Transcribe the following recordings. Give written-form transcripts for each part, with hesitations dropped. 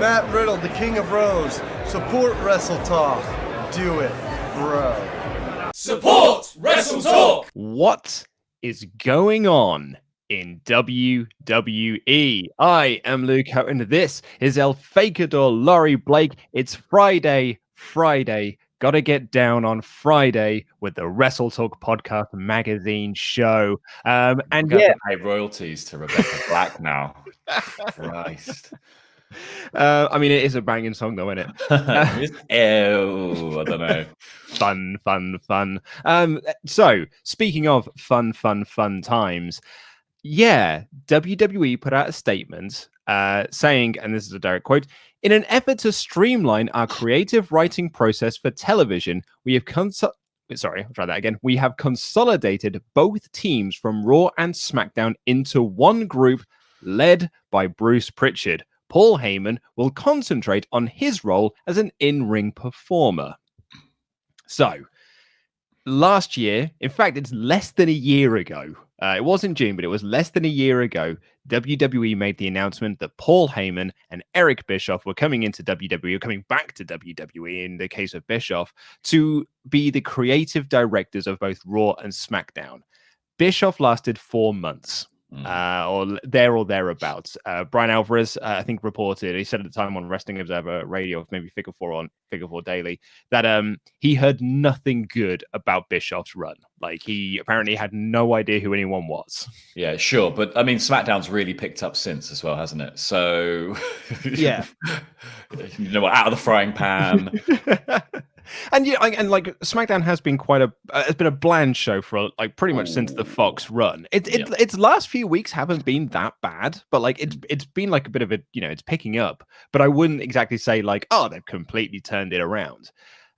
Matt Riddle, the King of Bros. Support WrestleTalk. Do it, bro. Support WrestleTalk! What is going on in WWE? I am Luke and this is El Fakador Laurie Blake. It's Friday. Gotta get down on Friday with the WrestleTalk podcast magazine show. And yeah, pay royalties to Rebecca Black now. Christ. I mean, it is a banging song, though, isn't it? I don't know. Fun. So, speaking of fun times, yeah, WWE put out a statement saying, and this is a direct quote, in an effort to streamline our creative writing process for television, we have We have consolidated both teams from Raw and SmackDown into one group led by Bruce Pritchard. Paul Heyman will concentrate on his role as an in-ring performer. So, last year, in fact, it's less than a year ago. It was in June, but it was less than a year ago. WWE made the announcement that Paul Heyman and Eric Bischoff were coming into WWE, coming back to WWE in the case of Bischoff, to be the creative directors of both Raw and SmackDown. Bischoff lasted 4 months. Or thereabouts. Brian Alvarez, I think, reported, he said at the time on Wrestling Observer Radio, maybe Figure 4 Daily, that he heard nothing good about Bischoff's run. Like, he apparently had no idea who anyone was. Yeah, sure. But I mean, SmackDown's really picked up since as well, hasn't it? So, yeah, out of the frying pan. And yeah, and like SmackDown has been it's been a bland show for like pretty much since the Fox run. Its last few weeks haven't been that bad, but like it's been like a bit of a, it's picking up. But I wouldn't exactly say like, oh, they've completely turned it around.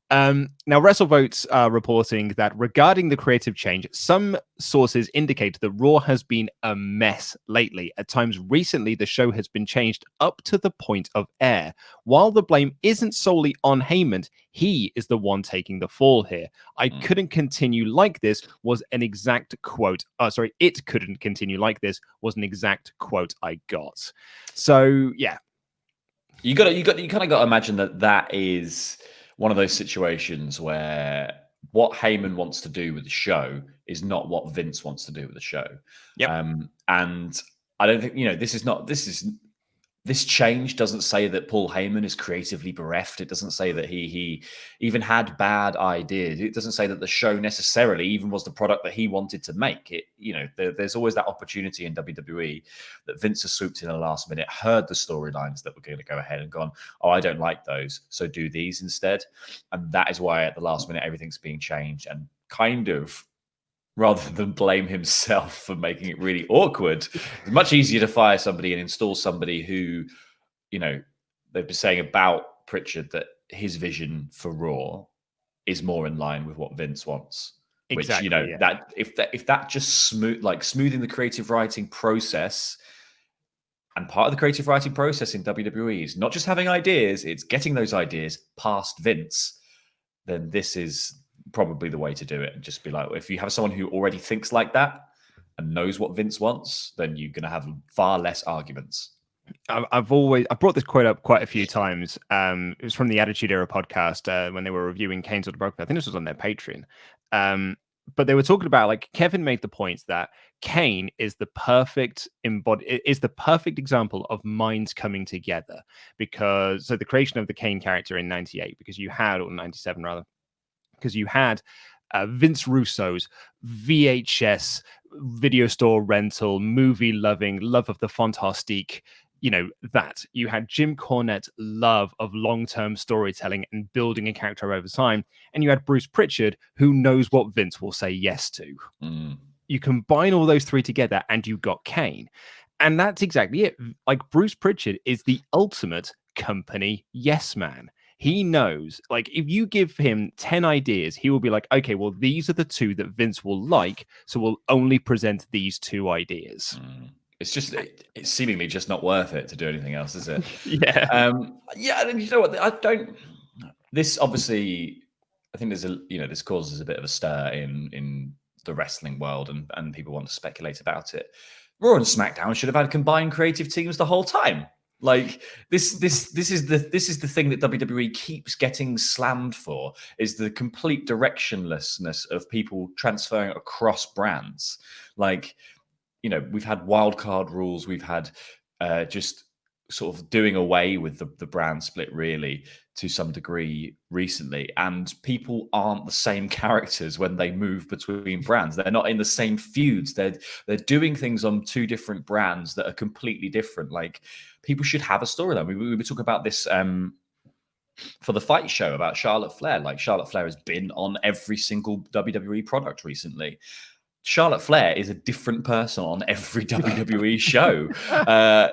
Now, WrestleVotes are reporting that regarding the creative change, some sources indicate that Raw has been a mess lately. At times recently, the show has been changed up to the point of air. While the blame isn't solely on Heyman, he is the one taking the fall here. I couldn't continue like this was an exact quote. It couldn't continue like this was an exact quote I got. So, yeah. You kind of got to imagine that is one of those situations where what Heyman wants to do with the show is not what Vince wants to do with the show. Yep. And I don't think, this change doesn't say that Paul Heyman is creatively bereft. It doesn't say that he even had bad ideas. It doesn't say that the show necessarily even was the product that he wanted to make. There's always that opportunity in WWE that Vince has swooped in at the last minute, heard the storylines that were going to go ahead and gone, oh, I don't like those, so do these instead. And that is why at the last minute, everything's being changed and kind of, rather than blame himself for making it really awkward, it's much easier to fire somebody and install somebody who, they've been saying about Pritchard that his vision for Raw is more in line with what Vince wants. Exactly, which, that if that just smoothing the creative writing process, and part of the creative writing process in WWE is not just having ideas, it's getting those ideas past Vince, then this is probably the way to do it. And just be like, if you have someone who already thinks like that and knows what Vince wants, then you're going to have far less arguments. I brought this quote up quite a few times. It was from the Attitude Era podcast when they were reviewing Kane's autobiography. I think this was on their Patreon. But they were talking about, like, Kevin made the point that Kane is the perfect example of minds coming together, because the creation of the Kane character in 98, because you had, or 97 rather, because you had Vince Russo's VHS video store rental, movie loving, love of the fantastique, that. You had Jim Cornette's love of long-term storytelling and building a character over time. And you had Bruce Pritchard, who knows what Vince will say yes to. You combine all those three together and you got Kane. And that's exactly it. Like, Bruce Pritchard is the ultimate company yes man. He knows, like, if you give him 10 ideas, he will be like, okay, well, these are the two that Vince will like, so we'll only present these two ideas. It's seemingly just not worth it to do anything else, is it? Yeah. And you know what? This obviously, I think this causes a bit of a stir in the wrestling world, and people want to speculate about it. Raw and SmackDown should have had combined creative teams the whole time. Like this is the thing that WWE keeps getting slammed for, is the complete directionlessness of people transferring across brands. Like, you know, we've had wildcard rules, we've had just sort of doing away with the brand split really to some degree recently, and people aren't the same characters when they move between brands. They're not in the same feuds. They're doing things on two different brands that are completely different. Like, people should have a storyline. We were talking about this for the fight show about Charlotte Flair. Like, Charlotte Flair has been on every single WWE product recently. Charlotte Flair is a different person on every WWE show.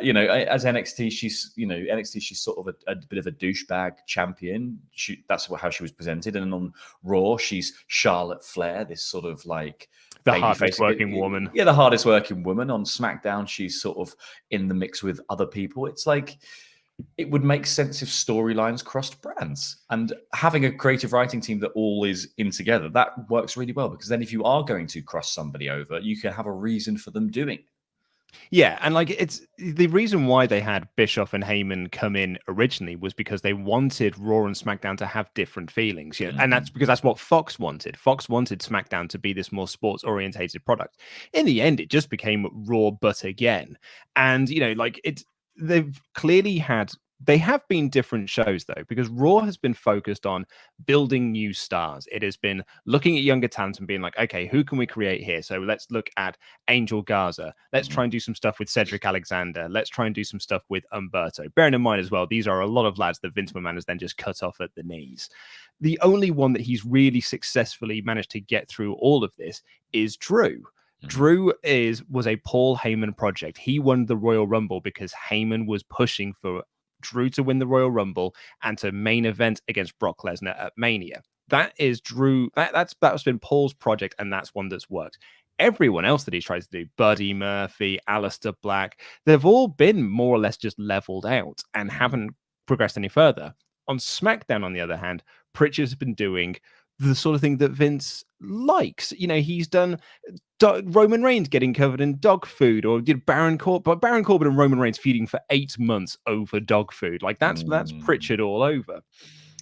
You know, as NXT, she's sort of a bit of a douchebag champion. That's how she was presented. And on Raw, she's Charlotte Flair, this sort of like the hardest working woman. Yeah, the hardest working woman. On SmackDown, she's sort of in the mix with other people. It's like, it would make sense if storylines crossed brands, and having a creative writing team that all is in together, that works really well, because then if you are going to cross somebody over, you can have a reason for them doing it. Yeah, and like, it's the reason why they had Bischoff and Heyman come in originally was because they wanted Raw and SmackDown to have different feelings. Yeah, and that's because that's what Fox wanted. Fox wanted SmackDown to be this more sports orientated product. In the end, it just became Raw, but again, and you know, like they've clearly had. They have been different shows, though, because Raw has been focused on building new stars. It has been looking at younger talent and being like, okay, who can we create here? So let's look at Angel Garza. Let's try and do some stuff with Cedric Alexander. Let's try and do some stuff with Humberto. Bearing in mind as well, these are a lot of lads that Vince McMahon has then just cut off at the knees. The only one that he's really successfully managed to get through all of this is Drew. Drew was a Paul Heyman project. He won the Royal Rumble because Heyman was pushing for Drew to win the Royal Rumble and to main event against Brock Lesnar at Mania. That is Drew. That's been Paul's project, and that's one that's worked. Everyone else that he's tried to do, Buddy Murphy, Aleister Black, they've all been more or less just leveled out and haven't progressed any further. On SmackDown, on the other hand, Pritchard's been doing the sort of thing that Vince likes. You know, he's done Roman Reigns getting covered in dog food, or Baron Corbin and Roman Reigns feuding for 8 months over dog food. Like, that's Pritchard all over.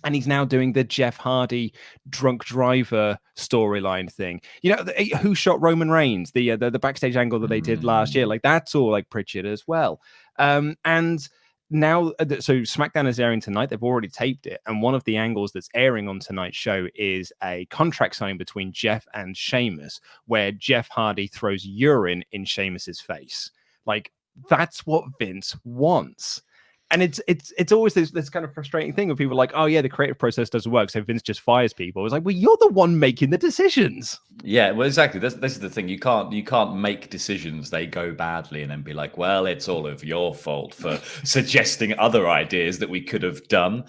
And he's now doing the Jeff Hardy drunk driver storyline thing. You know, who shot Roman Reigns? The backstage angle that they did last year. Like, that's all like Pritchard as well. And now, so SmackDown is airing tonight. They've already taped it, and one of the angles that's airing on tonight's show is a contract signing between Jeff and Sheamus, where Jeff Hardy throws urine in Sheamus's face. Like, that's what Vince wants. And it's always this kind of frustrating thing where people are like, oh yeah, the creative process doesn't work, so Vince just fires people. It's like, well, you're the one making the decisions. Yeah, well, exactly. This is the thing. You can't make decisions, they go badly, and then be like, well, it's all of your fault for suggesting other ideas that we could have done.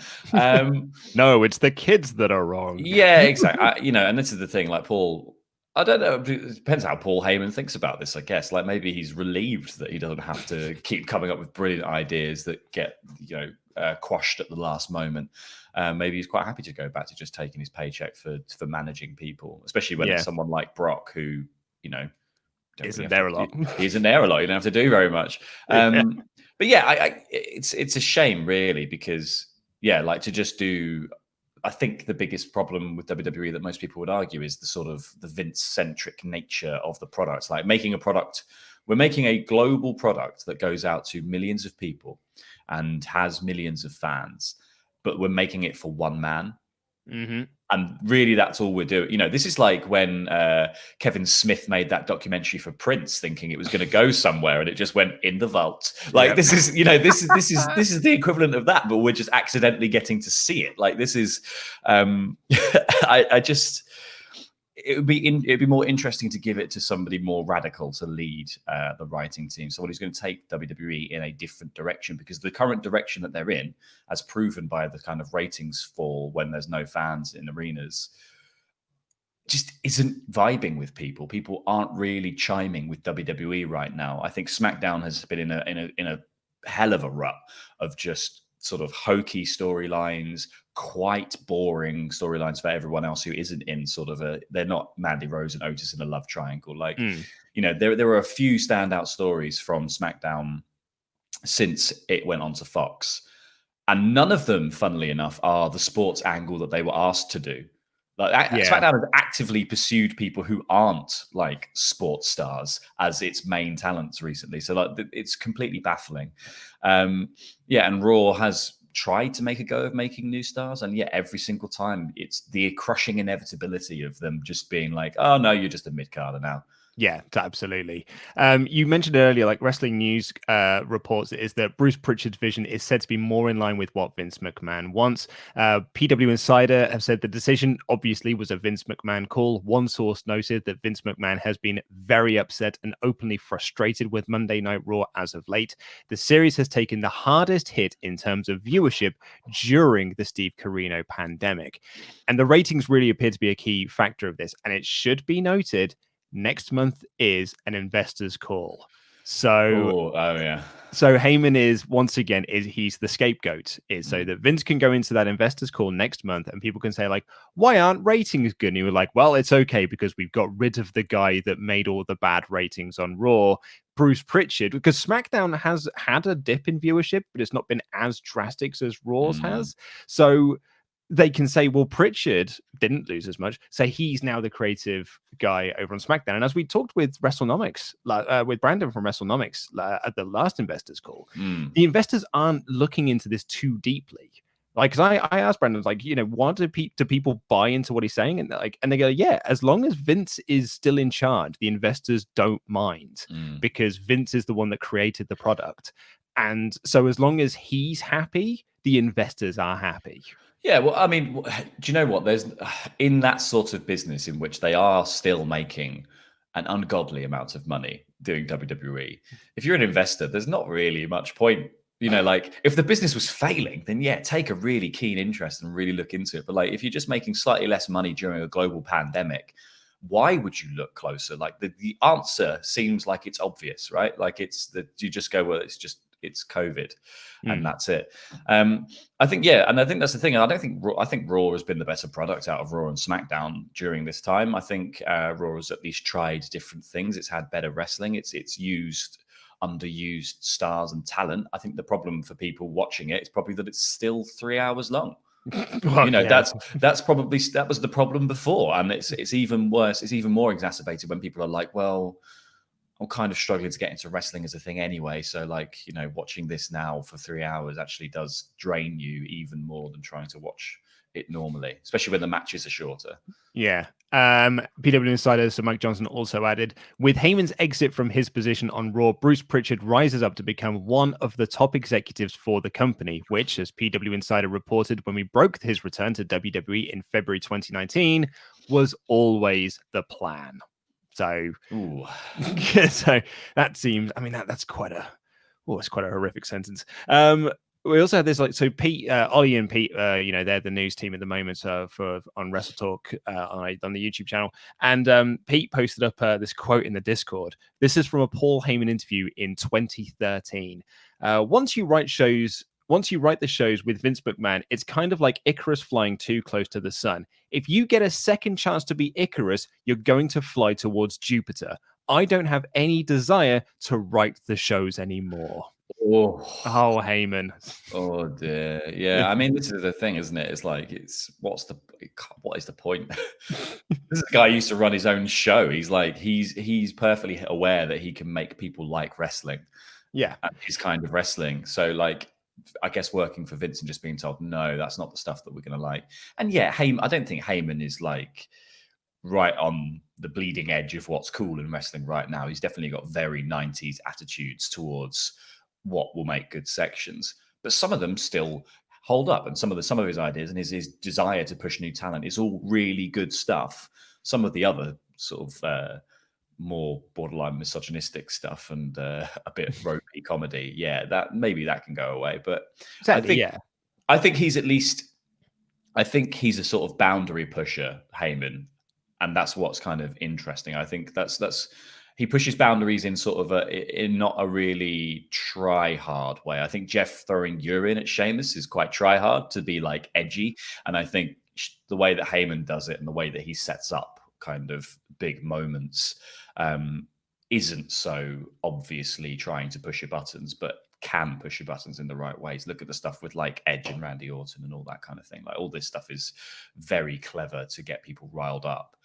No, it's the kids that are wrong. Yeah, exactly. And this is the thing. Like, Paul, I don't know. It depends how Paul Heyman thinks about this, I guess. Like, maybe he's relieved that he doesn't have to keep coming up with brilliant ideas that get, quashed at the last moment. Maybe he's quite happy to go back to just taking his paycheck for managing people, especially when it's someone like Brock who, isn't there a lot. He isn't there a lot. You don't have to do very much. But yeah, it's a shame, really, because like, to just do. I think the biggest problem with WWE that most people would argue is the sort of the Vince-centric nature of the products. Like, making a product, we're making a global product that goes out to millions of people and has millions of fans, but we're making it for one man. Mm-hmm. And really, that's all we're doing. This is like when Kevin Smith made that documentary for Prince, thinking it was going to go somewhere, and it just went in the vault. Like, this is, this is the equivalent of that, but we're just accidentally getting to see it. Like, this is, it'd be more interesting to give it to somebody more radical to lead the writing team, someone who's going to take WWE in a different direction, because the current direction that they're in, as proven by the kind of ratings fall when there's no fans in arenas, just isn't vibing with people. People aren't really chiming with WWE right now. I think SmackDown has been in a hell of a rut of just sort of hokey storylines, quite boring storylines for everyone else who isn't in sort of they're not Mandy Rose and Otis in a love triangle. Like, there were a few standout stories from SmackDown since it went on to Fox. And none of them, funnily enough, are the sports angle that they were asked to do. Like SmackDown has actively pursued people who aren't like sports stars as its main talents recently. So like it's completely baffling. And Raw has tried to make a go of making new stars, and every single time it's the crushing inevitability of them just being like, "Oh no, you're just a mid-carder now." Yeah, absolutely. You mentioned earlier, like Wrestling News reports it is that Bruce Pritchard's vision is said to be more in line with what Vince McMahon wants. PW Insider have said the decision obviously was a Vince McMahon call. One source noted that Vince McMahon has been very upset and openly frustrated with Monday Night Raw as of late. The series has taken the hardest hit in terms of viewership during the Steve Corino pandemic. And the ratings really appear to be a key factor of this. And it should be noted, next month is an investor's call. So, so Heyman is once again he's the scapegoat, so that Vince can go into that investors call next month and people can say like, why aren't ratings good? And you were like, well, it's okay because we've got rid of the guy that made all the bad ratings on Raw, Bruce Pritchard, because SmackDown has had a dip in viewership, but it's not been as drastic as Raw's has. So they can say, well, Pritchard didn't lose as much, so he's now the creative guy over on SmackDown. And as we talked with WrestleNomics, with Brandon from WrestleNomics at the last investors call, the investors aren't looking into this too deeply. Like, because I asked Brandon, like, why do people buy into what he's saying? And they go, yeah, as long as Vince is still in charge, the investors don't mind because Vince is the one that created the product. And so as long as he's happy, the investors are happy. Yeah, well, I mean, do you know what? There's in that sort of business in which they are still making an ungodly amount of money doing WWE. If you're an investor, there's not really much point. Like if the business was failing, then take a really keen interest and really look into it. But like if you're just making slightly less money during a global pandemic, why would you look closer? Like the answer seems like it's obvious, right? Like it's that you just go, well, it's COVID, and that's it. I think, and I think that's the thing. I think Raw has been the better product out of Raw and SmackDown during this time. I think Raw has at least tried different things. It's had better wrestling. It's used underused stars and talent. I think the problem for people watching it is probably that it's still 3 hours long. Well, that was the problem before, and it's even worse. It's even more exacerbated when people are like, well, I'm kind of struggling to get into wrestling as a thing anyway. So like, watching this now for 3 hours actually does drain you even more than trying to watch it normally, especially when the matches are shorter. Yeah. PW Insider, so Mike Johnson also added, with Heyman's exit from his position on Raw, Bruce Pritchard rises up to become one of the top executives for the company, which, as PW Insider reported when we broke his return to WWE in February 2019, was always the plan. So, so that seems, I mean, that's quite it's quite a horrific sentence. We also had this, like, so Pete, Ollie and Pete, they're the news team at the moment on WrestleTalk on the YouTube channel. And Pete posted up this quote in the Discord. This is from a Paul Heyman interview in 2013. Once you write the shows with Vince McMahon, it's kind of like Icarus flying too close to the sun. If you get a second chance to be Icarus, you're going to fly towards Jupiter. I don't have any desire to write the shows anymore. Oh, Heyman. Oh dear. Yeah, I mean, this is the thing, isn't it? It's like, what is the point? This guy used to run his own show. He's like, he's perfectly aware that he can make people like wrestling. Yeah, and his kind of wrestling. So like, I guess working for Vince and just being told, no, that's not the stuff that we're going to like. And Heyman, I don't think Heyman is like right on the bleeding edge of what's cool in wrestling right now. He's definitely got very 90s attitudes towards what will make good sections, but some of them still hold up, and some of his ideas and his desire to push new talent is all really good stuff. Some of the other sort of more borderline misogynistic stuff and a bit ropey comedy, that maybe that can go away. But exactly, I think he's a sort of boundary pusher, Heyman, and that's what's kind of interesting. I think that's he pushes boundaries in sort of in not a really try hard way. I think Jeff throwing urine at Sheamus is quite try hard to be like edgy, and I think the way that Heyman does it and the way that he sets up kind of big moments isn't so obviously trying to push your buttons, but can push your buttons in the right ways. Look at the stuff with like Edge and Randy Orton and all that kind of thing. Like all this stuff is very clever to get people riled up,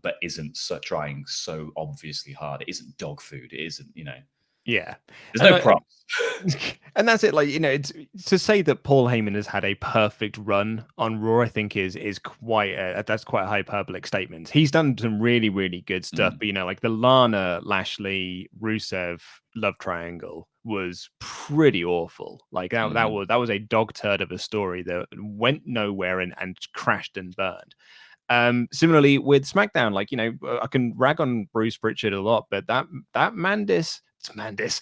but isn't trying so obviously hard. It isn't dog food. It isn't, Yeah. there's no props. And that's it. Like, it's to say that Paul Heyman has had a perfect run on Raw, I think is quite that's quite a hyperbolic statement. He's done some really, really good stuff, but like the Lana, Lashley, Rusev love triangle was pretty awful. Like that was a dog turd of a story that went nowhere and crashed and burned. Similarly with SmackDown, like, I can rag on Bruce Pritchard a lot, but that Mandis, the Mandis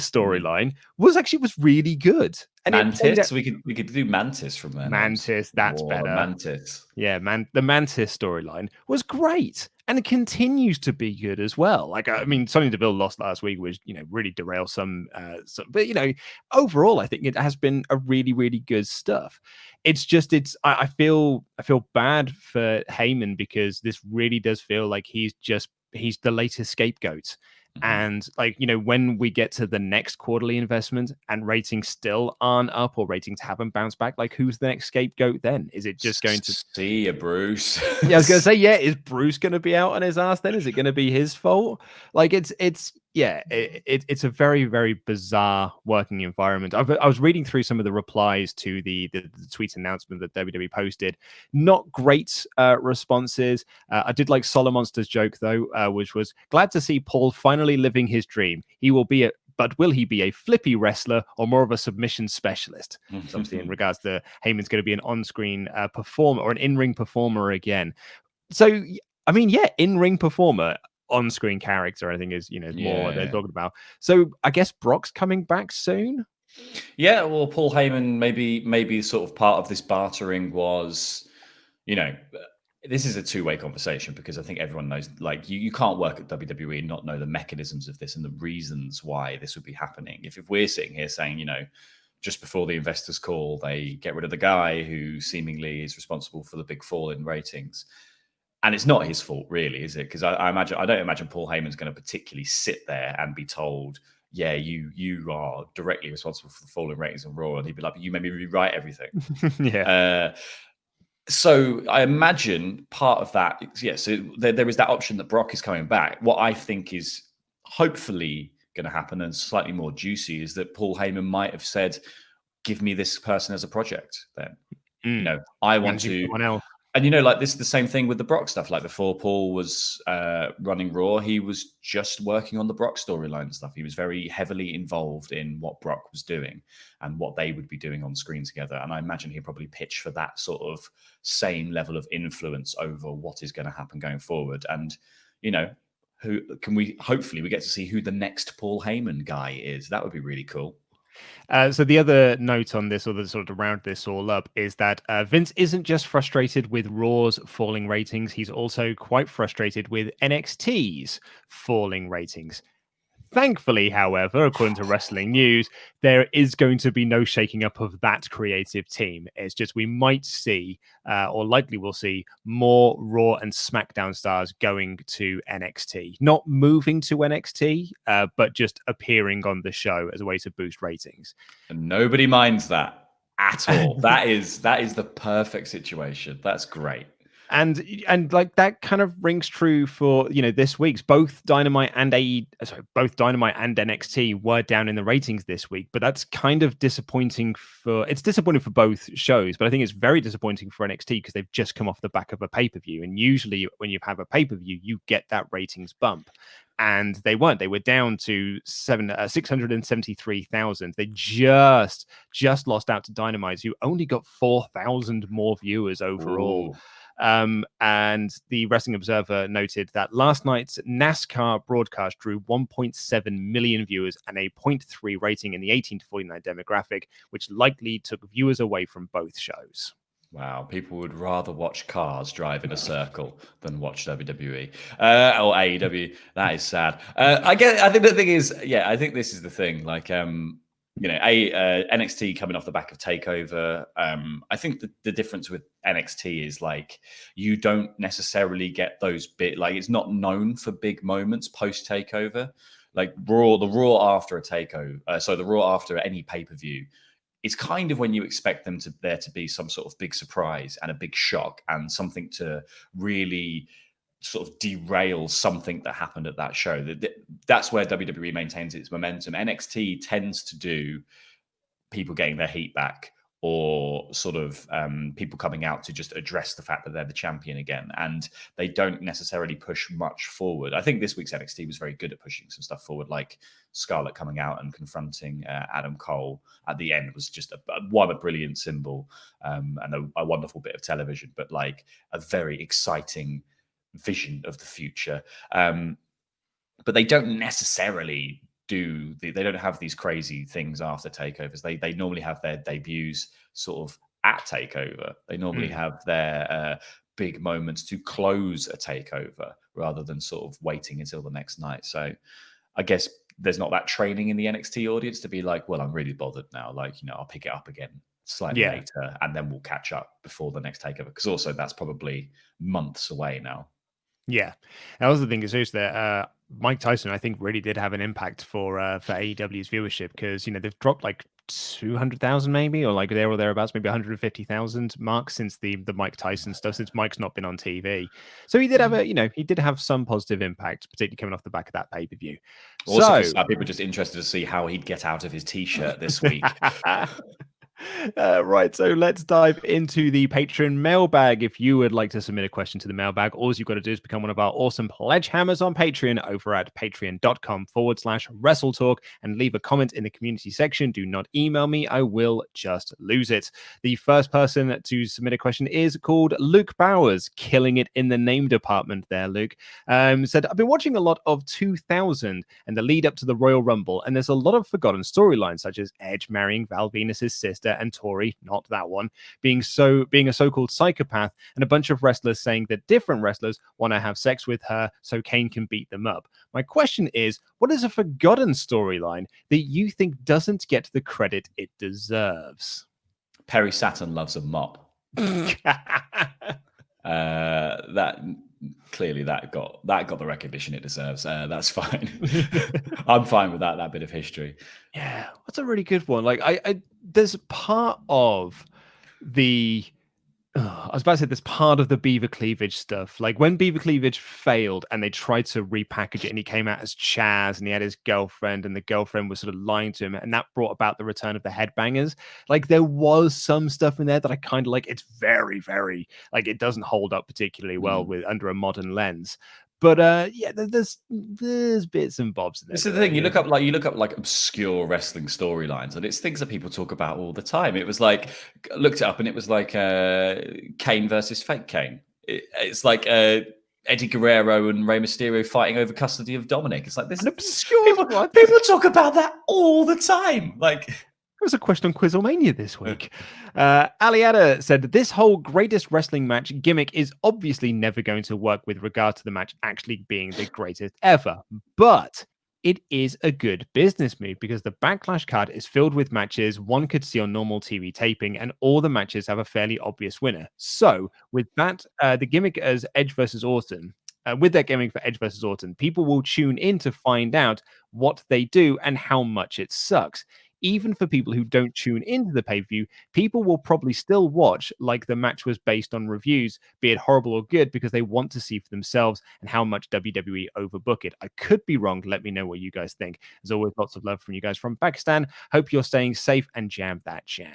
storyline was really good. And Mantis, we could do Mantis from there. Mantis, that's better. Mantis. Yeah, the Mantis storyline was great. And it continues to be good as well. Like, I mean, Sonya Deville lost last week, which, really derailed some, but, overall, I think it has been a really, really good stuff. It's just, I feel bad for Heyman because this really does feel like he's the latest scapegoat. And like, when we get to the next quarterly investment and ratings still aren't up or ratings haven't bounced back, like who's the next scapegoat then? Is it just going to see you, Bruce? Yeah, I was going to say, is Bruce going to be out on his ass then? Is it going to be his fault? Like it's a very, very bizarre working environment. I was reading through some of the replies to the tweet announcement that WWE posted. Not great responses. I did like Solomonster's joke though, which was glad to see Paul finally living his dream. But will he be a flippy wrestler or more of a submission specialist? So obviously in regards to Heyman's going to be an on-screen performer or an in-ring performer again. So, I mean, in-ring performer, on-screen character, I think is, more what they're talking about. So I guess Brock's coming back soon? Yeah, well, Paul Heyman, maybe sort of part of this bartering was, this is a two-way conversation because I think everyone knows, like, you can't work at WWE and not know the mechanisms of this and the reasons why this would be happening. If we're sitting here saying, just before the investors call, they get rid of the guy who seemingly is responsible for the big fall in ratings. And it's not his fault, really, is it? Because I don't imagine Paul Heyman's going to particularly sit there and be told, yeah, you are directly responsible for the fall in ratings on Raw. And he'd be like, you made me rewrite everything. Yeah. So I imagine part of that, so there is that option that Brock is coming back. What I think is hopefully going to happen and slightly more juicy is that Paul Heyman might have said, give me this person as a project then. I want to... And, like this is the same thing with the Brock stuff. Like before Paul was running Raw, he was just working on the Brock storyline stuff. He was very heavily involved in what Brock was doing and what they would be doing on screen together. And I imagine he'll probably pitch for that sort of same level of influence over what is going to happen going forward. And, hopefully we get to see who the next Paul Heyman guy is. That would be really cool. So the other note on this, or the sort of round this all up, is that Vince isn't just frustrated with Raw's falling ratings. He's also quite frustrated with NXT's falling ratings. Thankfully, however, according to Wrestling News, there is going to be no shaking up of that creative team. It's just we might see, or likely we'll see, more Raw and SmackDown stars going to NXT. Not moving to NXT, but just appearing on the show as a way to boost ratings. And nobody minds that at all. that is the perfect situation. That's great. And like that kind of rings true for this week's both Dynamite and NXT were down in the ratings this week, but that's kind of disappointing for both shows, but I think it's very disappointing for NXT because they've just come off the back of a pay-per-view, and usually when you have a pay-per-view you get that ratings bump, and they weren't. They were down to 673,000. They just lost out to Dynamite, who only got 4,000 more viewers overall. Ooh. And the Wrestling Observer noted that last night's NASCAR broadcast drew 1.7 million viewers and a 0.3 rating in the 18 to 49 demographic, which likely took viewers away from both shows. Wow, people would rather watch cars drive in a circle than watch WWE or AEW. That is sad. I think the thing is, I think this is the thing. Like, NXT coming off the back of TakeOver. I think the difference with NXT is like you don't necessarily get those big, like it's not known for big moments post TakeOver. Like the Raw after a takeover, the Raw after any pay-per-view, it's kind of when you expect there to be some sort of big surprise and a big shock and something to really sort of derail something that happened at that show. That's where WWE maintains its momentum. NXT tends to do people getting their heat back, or sort of people coming out to just address the fact that they're the champion again. And they don't necessarily push much forward. I think this week's NXT was very good at pushing some stuff forward, like Scarlett coming out and confronting Adam Cole at the end was just a brilliant symbol, and a wonderful bit of television, but like a very exciting vision of the future. But they don't necessarily they don't have these crazy things after takeovers. They normally have their debuts sort of at takeover. They normally have their big moments to close a takeover rather than sort of waiting until the next night. So I guess there's not that training in the NXT audience to be like, well, I'm really bothered now. Like, I'll pick it up again slightly later and then we'll catch up before the next takeover. Because also that's probably months away now. Yeah. That was the thing is that Mike Tyson, I think, really did have an impact for AEW's viewership because, they've dropped like 200,000 maybe, or like there or thereabouts, maybe 150,000 mark since the Mike Tyson stuff, since Mike's not been on TV. So he did have he did have some positive impact, particularly coming off the back of that pay-per-view. Also, people are just interested to see how he'd get out of his t-shirt this week. Right, so let's dive into the Patreon mailbag. If you would like to submit a question to the mailbag, all you've got to do is become one of our awesome pledge hammers on Patreon over at patreon.com/WrestleTalk and leave a comment in the community section. Do not email me, I will just lose it. The first person to submit a question is called Luke Bowers, killing it in the name department there, Luke. Said, I've been watching a lot of 2000 and the lead up to the Royal Rumble, and there's a lot of forgotten storylines, such as Edge marrying Val Venus's sister and Tori, not that one, being a so-called psychopath, and a bunch of wrestlers saying that different wrestlers want to have sex with her so Kane can beat them up. My question is, what is a forgotten storyline that you think doesn't get the credit it deserves? Perry Saturn loves a mop. That clearly that got the recognition it deserves. That's fine. I'm fine with that bit of history. Yeah, that's a really good one. Like there's part of the I was about to say there's part of the Beaver Cleavage stuff. Like when Beaver Cleavage failed and they tried to repackage it and he came out as Chaz and he had his girlfriend and the girlfriend was sort of lying to him and that brought about the return of the Headbangers. Like there was some stuff in there that I kind of like. It's very, very like it doesn't hold up particularly well with under a modern lens. But there's bits and bobs in there. This is the thing. You look up like obscure wrestling storylines, and it's things that people talk about all the time. It was like looked it up, and it was like Kane versus fake Kane. It's like Eddie Guerrero and Rey Mysterio fighting over custody of Dominic. It's like this an obscure one. People talk about that all the time. Like there was a question on Quizlemania this week. Aliada said that this whole greatest wrestling match gimmick is obviously never going to work with regard to the match actually being the greatest ever. But it is a good business move because the Backlash card is filled with matches one could see on normal TV taping, and all the matches have a fairly obvious winner. So with that, the gimmick as Edge versus Orton, with that gimmick for Edge versus Orton, people will tune in to find out what they do and how much it sucks. Even for people who don't tune into the pay-per-view, people will probably still watch like the match was based on reviews, be it horrible or good, because they want to see for themselves and how much WWE overbook it. I could be wrong. Let me know what you guys think. There's always lots of love from you guys from Pakistan. Hope you're staying safe and jam that jam.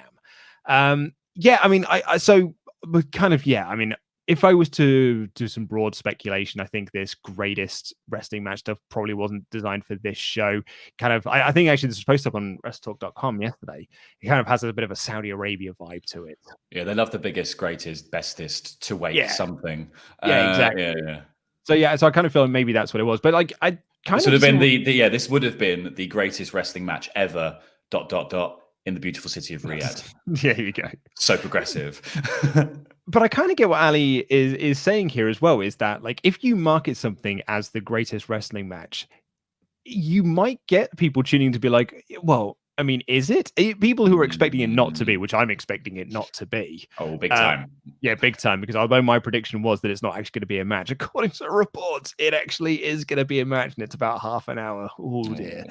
If I was to do some broad speculation, I think this greatest wrestling match stuff probably wasn't designed for this show. I think actually this was posted up on WrestleTalk.com yesterday. It kind of has a bit of a Saudi Arabia vibe to it. Yeah, they love the biggest, greatest, bestest to wake something. Yeah, exactly. Yeah. So I kind of feel would that's what it was. But like, I kind this of would have been this would have been the greatest wrestling match ever. ... in the beautiful city of Riyadh. Yeah, here you go. So progressive. But I kind of get what Ali is saying here as well, is that like if you market something as the greatest wrestling match, you might get people tuning to be like, well, I mean, is it? People who are expecting it not to be, which I'm expecting it not to be. Oh, big time. Yeah, big time. Because although my prediction was that it's not actually going to be a match, according to reports, it actually is going to be a match, and it's about half an hour. Oh dear.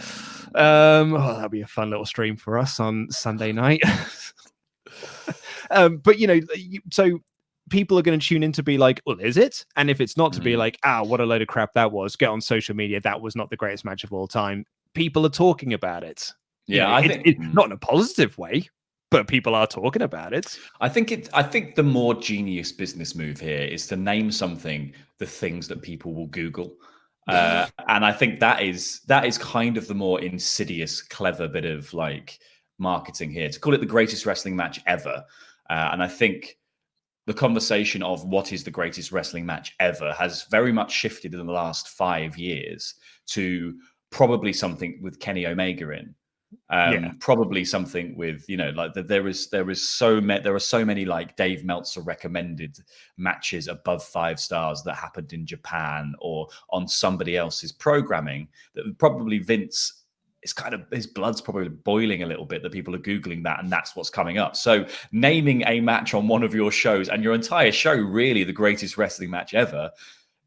That'll be a fun little stream for us on Sunday night. But so people are going to tune in to be like, well, is it? And if it's not, to be like, what a load of crap that was. Get on social media. That was not the greatest match of all time. People are talking about it. Yeah, I think it's not in a positive way, but people are talking about it. I think the more genius business move here is to name something the things that people will Google. And I think that is kind of the more insidious, clever bit of like marketing here, to call it the greatest wrestling match ever. And I think the conversation of what is the greatest wrestling match ever has very much shifted in the last 5 years to probably something with Kenny Omega in. Probably something with, like there are so many like Dave Meltzer recommended matches above 5 stars that happened in Japan or on somebody else's programming that probably Vince is his blood's probably boiling a little bit, that people are Googling that, and that's what's coming up. So naming a match on one of your shows and your entire show really the greatest wrestling match ever,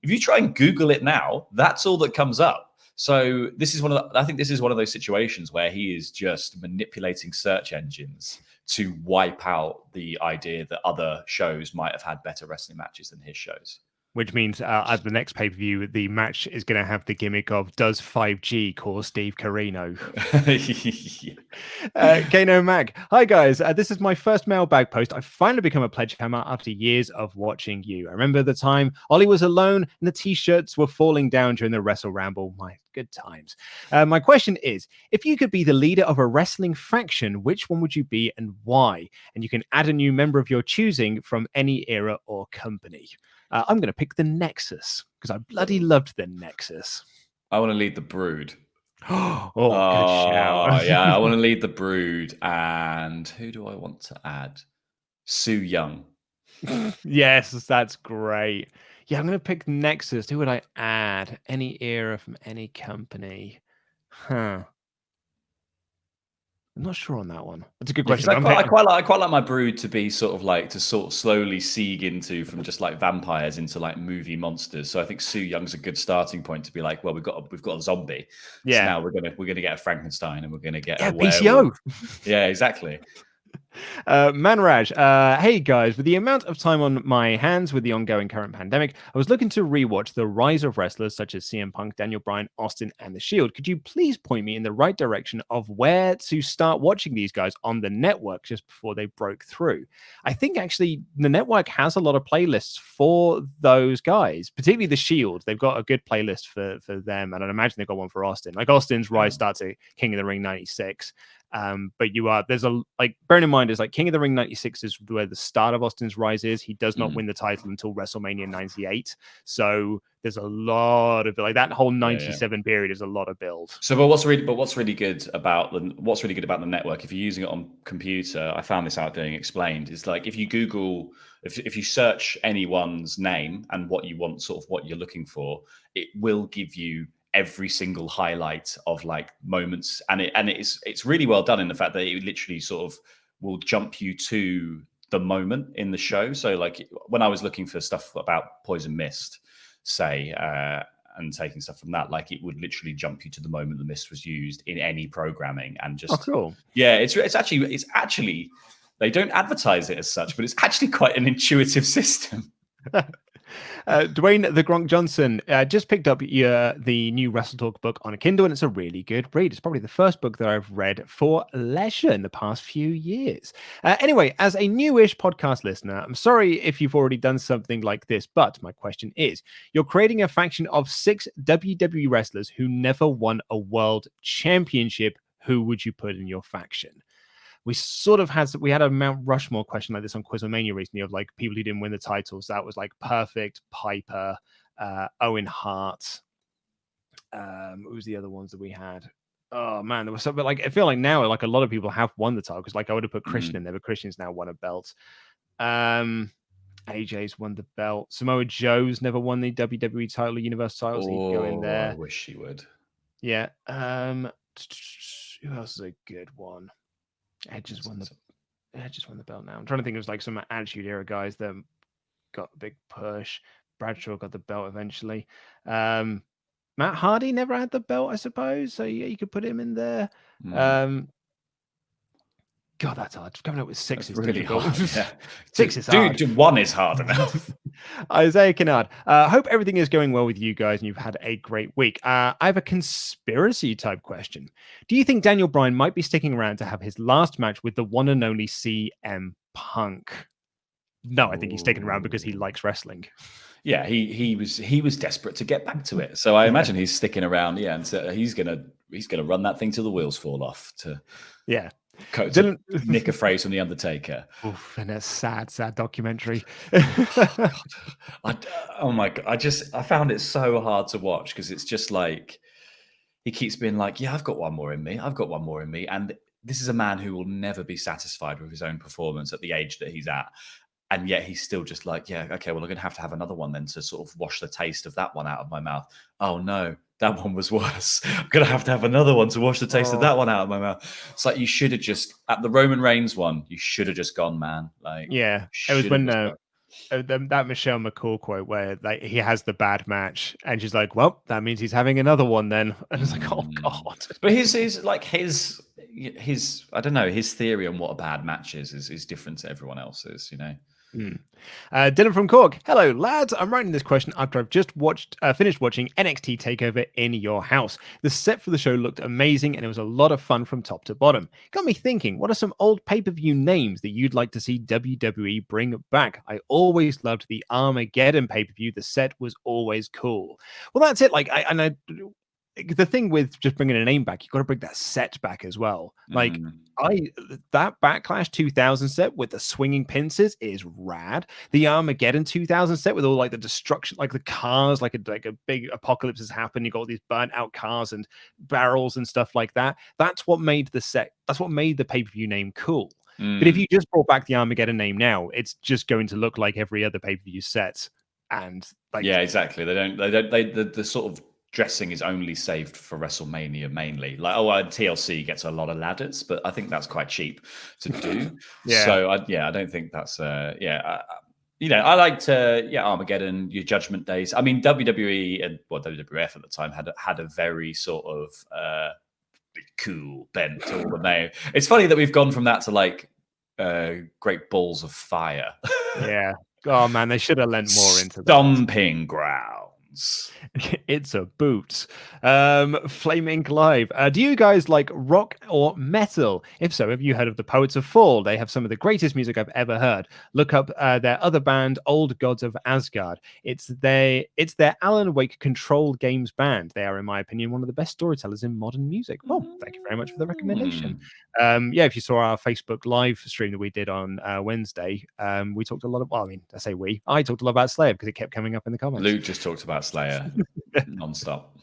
if you try and Google it now, that's all that comes up. So this is I think this is one of those situations where he is just manipulating search engines to wipe out the idea that other shows might have had better wrestling matches than his shows. Which means at the next pay-per-view, the match is going to have the gimmick of, does 5G cause Steve Carino? Kano Mac. Hi, guys. This is my first mailbag post. I've finally become a pledge hammer after years of watching you. I remember the time Ollie was alone and the T-shirts were falling down during the Wrestle Ramble. My good times. My question is, if you could be the leader of a wrestling faction, which one would you be and why? And you can add a new member of your choosing from any era or company. I'm going to pick the Nexus because I bloody loved the Nexus. I want to lead the Brood. Good shout. Yeah, I want to lead the Brood. And who do I want to add? Su Yung. Yes, that's great. Yeah, I'm going to pick Nexus. Who would I add? Any era from any company? I'm not sure on that one. That's a good question. I quite like my Brood to be sort of slowly siege into from just like vampires into like movie monsters. So I think Su Young's a good starting point to be like, well, we've got a zombie. Yeah. So now we're gonna get a Frankenstein and we're gonna get a PCO. Yeah, exactly. Manraj, hey guys, with the amount of time on my hands with the ongoing current pandemic, I was looking to rewatch the rise of wrestlers such as CM Punk, Daniel Bryan, Austin, and The Shield. Could you please point me in the right direction of where to start watching these guys on the network just before they broke through? I think actually the network has a lot of playlists for those guys, particularly The Shield. They've got a good playlist for them, and I'd imagine they've got one for Austin. Like Austin's rise starts at King of the Ring 96. But bearing in mind is like King of the Ring 96 is where the start of Austin's rise is. He does not win the title until WrestleMania 98. So there's a lot of that whole 97 period is a lot of build. So, but what's really good about the network, if you're using it on computer, I found this out doing Explained, is like if you Google, if you search anyone's name and what you want, sort of what you're looking for, it will give you every single highlight of like moments, and it's really well done in the fact that it literally sort of will jump you to the moment in the show. So like when I was looking for stuff about Poison Mist, say, and taking stuff from that, like it would literally jump you to the moment the mist was used in any programming, and just cool. Yeah, it's actually they don't advertise it as such, but it's actually quite an intuitive system. Dwayne the Gronk Johnson just picked up the new WrestleTalk book on a Kindle, and it's a really good read. It's probably the first book that I've read for leisure in the past few years. Anyway, as a newish podcast listener, I'm sorry if you've already done something like this, but my question is, you're creating a faction of 6 WWE wrestlers who never won a world championship. Who would you put in your faction? We sort of had a Mount Rushmore question like this on Quizlemania recently of like people who didn't win the titles. That was like Perfect, Piper, Owen Hart. What was the other ones that we had? Oh man, there was something like I feel like now like a lot of people have won the title because like I would have put Christian in there, but Christian's now won a belt. AJ's won the belt. Samoa Joe's never won the WWE title, Universal title, so he'd go in there. I wish he would. Yeah. Who else is a good one? Edge just won the belt now. I'm trying to think of like some Attitude Era guys that got a big push. Bradshaw got the belt eventually. Matt Hardy never had the belt, I suppose. So yeah, you could put him in there. God, that's hard. Coming up with six is really difficult. hard. Yeah. 6 is hard. Dude, 1 is hard enough. Isaiah Kennard. Hope everything is going well with you guys and you've had a great week. I have a conspiracy type question. Do you think Daniel Bryan might be sticking around to have his last match with the one and only CM Punk? No, I think he's sticking around because he likes wrestling. Yeah, he was desperate to get back to it. So I imagine he's sticking around. Yeah, and so he's gonna run that thing till the wheels fall off. To nick a phrase from The Undertaker. Oof, and a sad documentary. Oh my God. I found it so hard to watch because it's just like he keeps being like, yeah, I've got one more in me. And this is a man who will never be satisfied with his own performance at the age that he's at. And yet he's still just like, yeah, okay, well, I'm going to have another one then to sort of wash the taste of that one out of my mouth. Oh, no, that one was worse. I'm going to have another one to wash the taste of that one out of my mouth. It's like you should have just, at the Roman Reigns one, you should have just gone, man. Like, yeah, it was when that Michelle McCool quote where like he has the bad match and she's like, well, that means he's having another one then. And it's like, oh, God. But his I don't know, his theory on what a bad match is different to everyone else's, you know. Dylan from Cork. Hello, lads. I'm writing this question after I've just finished watching NXT TakeOver in your house. The set for the show looked amazing and it was a lot of fun from top to bottom. Got me thinking, what are some old pay-per-view names that you'd like to see WWE bring back? I always loved the Armageddon pay-per-view. The set was always cool. Well, that's it. Like, the thing with just bringing a name back, you've got to bring that set back as well. Like that Backlash 2000 set with the swinging pincers is rad. The Armageddon 2000 set with all like the destruction, like the cars, like a big apocalypse has happened. You got all these burnt out cars and barrels and stuff like that. That's what made the set. That's what made the pay-per-view name cool. But if you just brought back the Armageddon name now, it's just going to look like every other pay-per-view set. And like, yeah, exactly. The sort of dressing is only saved for WrestleMania mainly. Like, TLC gets a lot of ladders, but I think that's quite cheap to do. So I don't think that's I liked Armageddon, your Judgment Days. I mean, WWE and WWF at the time had a very sort of cool bent to all the name. It's funny that we've gone from that to like Great Balls of Fire. Yeah. Oh man, they should have lent more into that. Stomping Grounds. It's a boot. Flame Ink Live. Do you guys like rock or metal? If so, have you heard of the Poets of Fall? They have some of the greatest music I've ever heard. Look up their other band, Old Gods of Asgard. It's their Alan Wake controlled games band. They are, in my opinion, one of the best storytellers in modern music. Well, thank you very much for the recommendation. If you saw our Facebook live stream that we did on Wednesday, we talked a lot of, I talked a lot about Slayer because it kept coming up in the comments. Luke just talked about Slayer non-stop.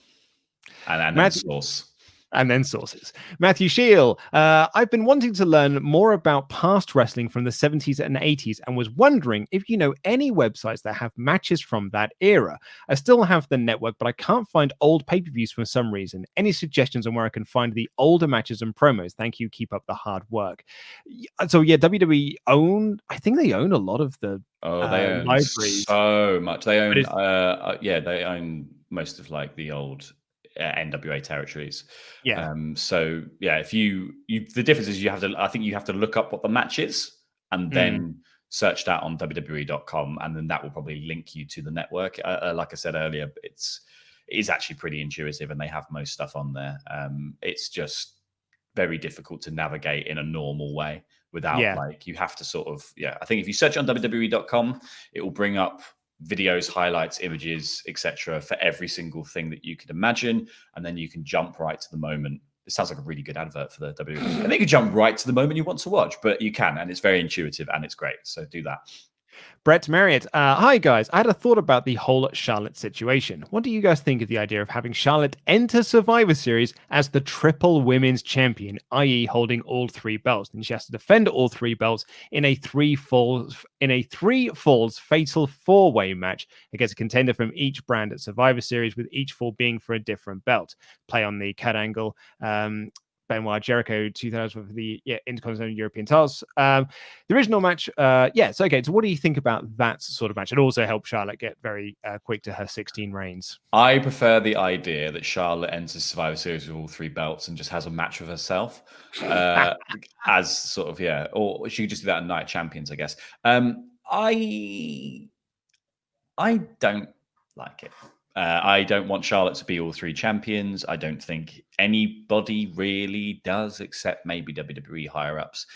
And then Source. And then sources. Matthew Scheel. I've been wanting to learn more about past wrestling from the 70s and 80s and was wondering if you know any websites that have matches from that era. I still have the network, but I can't find old pay-per-views for some reason. Any suggestions on where I can find the older matches and promos? Thank you. Keep up the hard work. So yeah, WWE I think they own a lot of the they own libraries. So much. They own they own most of like the old NWA territories. If you the difference is you have to look up what the match is and then search that on WWE.com, and then that will probably link you to the network. Like I said earlier, it is actually pretty intuitive and they have most stuff on there. It's just very difficult to navigate in a normal way without you have to sort of I think if you search on WWE.com, it will bring up videos, highlights, images, etc. for every single thing that you could imagine, and then you can jump right to the moment. It sounds like a really good advert for the WWE. And then you can jump right to the moment you want to watch, but you can, and it's very intuitive and it's great. So do that. Brett Marriott. Hi, guys. I had a thought about the whole Charlotte situation. What do you guys think of the idea of having Charlotte enter Survivor Series as the triple women's champion, i.e., holding all 3 belts? And she has to defend all 3 belts in a three falls fatal 4-way match against a contender from each brand at Survivor Series, with each fall being for a different belt. Play on the Kurt Angle. Benoit Jericho 2000 for the Intercontinental European titles. The original match, so okay. So what do you think about that sort of match? It also helped Charlotte get very quick to her 16 reigns. I prefer the idea that Charlotte enters Survivor Series with all 3 belts and just has a match with herself, as sort of or she could just do that in Night Champions, I guess. I don't like it. I don't want Charlotte to be all 3 champions. I don't think anybody really does, except maybe WWE higher ups.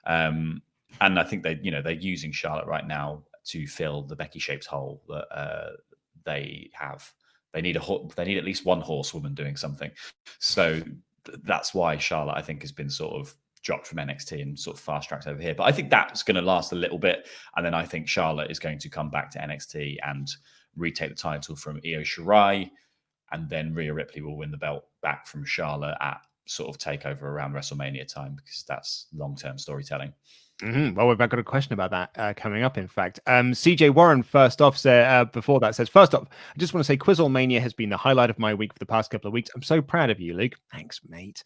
And I think they're using Charlotte right now to fill the Becky-shaped hole that they have. They need at least one horsewoman doing something. So that's why Charlotte, I think, has been sort of dropped from NXT and sort of fast tracked over here. But I think that's going to last a little bit, and then I think Charlotte is going to come back to NXT and retake the title from Io Shirai, and then Rhea Ripley will win the belt back from Charlotte at sort of takeover around WrestleMania time, because that's long-term storytelling. Well, we've got a question about that coming up, in fact. CJ Warren, first off, before that says, first off, I just want to say Quizzlemania has been the highlight of my week for the past couple of weeks. I'm so proud of you, Luke. Thanks, mate.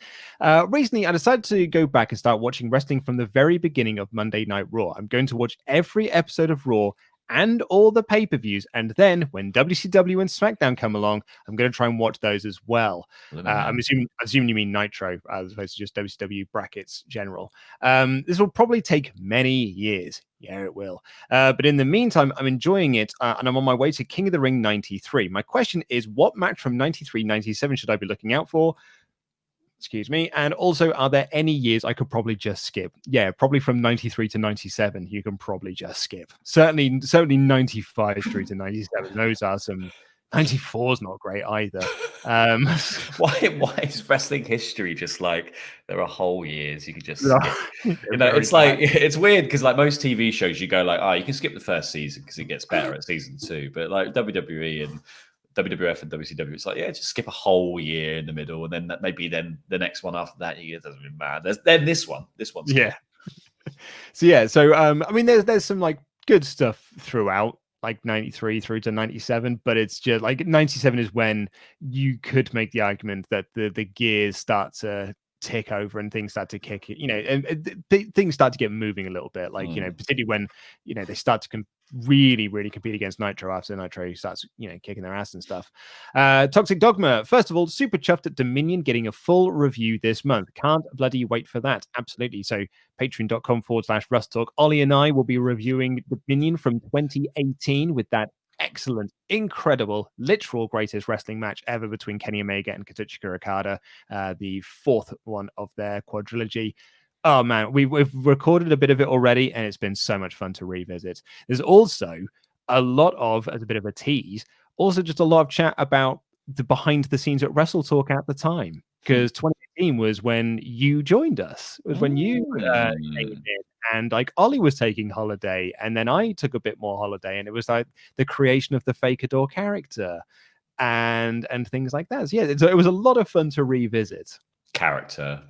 Recently, I decided to go back and start watching wrestling from the very beginning of Monday Night Raw. I'm going to watch every episode of Raw and all the pay-per-views, and then when WCW and SmackDown come along, I'm going to try and watch those as well. I'm assuming you mean Nitro as opposed to just WCW brackets general. This will probably take many years. Yeah, it will. But in the meantime, I'm enjoying it, and I'm on my way to King of the Ring 93. My question is, what match from 93, 97 should I be looking out for? Excuse me. And also, are there any years I could probably just skip? Yeah, probably from 93 to 97, you can probably just skip. Certainly 95 through to 97. Those are some. 94 is not great either. Why is wrestling history just like there are whole years you could just skip? It's bad. It's weird because like most TV shows, you go like, you can skip the first season because it gets better at season 2. But like WWE and WWF and WCW, it's like, just skip a whole year in the middle, and then maybe then the next one after that year doesn't really matter. Then this one's yeah. So I mean, there's some like good stuff throughout, like 93 through to 97, but it's just like 97 is when you could make the argument that the gears start to tick over and things start to kick, and things start to get moving a little bit, like particularly when they start to really compete against Nitro after Nitro starts kicking their ass and stuff. Toxic Dogma, first of all, super chuffed at Dominion getting a full review this month. Can't bloody wait for that. Absolutely. So patreon.com/WrestleTalk. Ollie and I will be reviewing Dominion from 2018 with that excellent, incredible, literal greatest wrestling match ever between Kenny Omega and Kazuchika Okada, the 4th one of their quadrilogy. Oh man, we've recorded a bit of it already, and it's been so much fun to revisit. There's also a lot of, as a bit of a tease, also just a lot of chat about the behind the scenes at WrestleTalk at the time, because 2018 was when you joined us. It was when you came in, and like Ollie was taking holiday, and then I took a bit more holiday, and it was like the creation of the Fakador character and things like that. So it was a lot of fun to revisit. Character.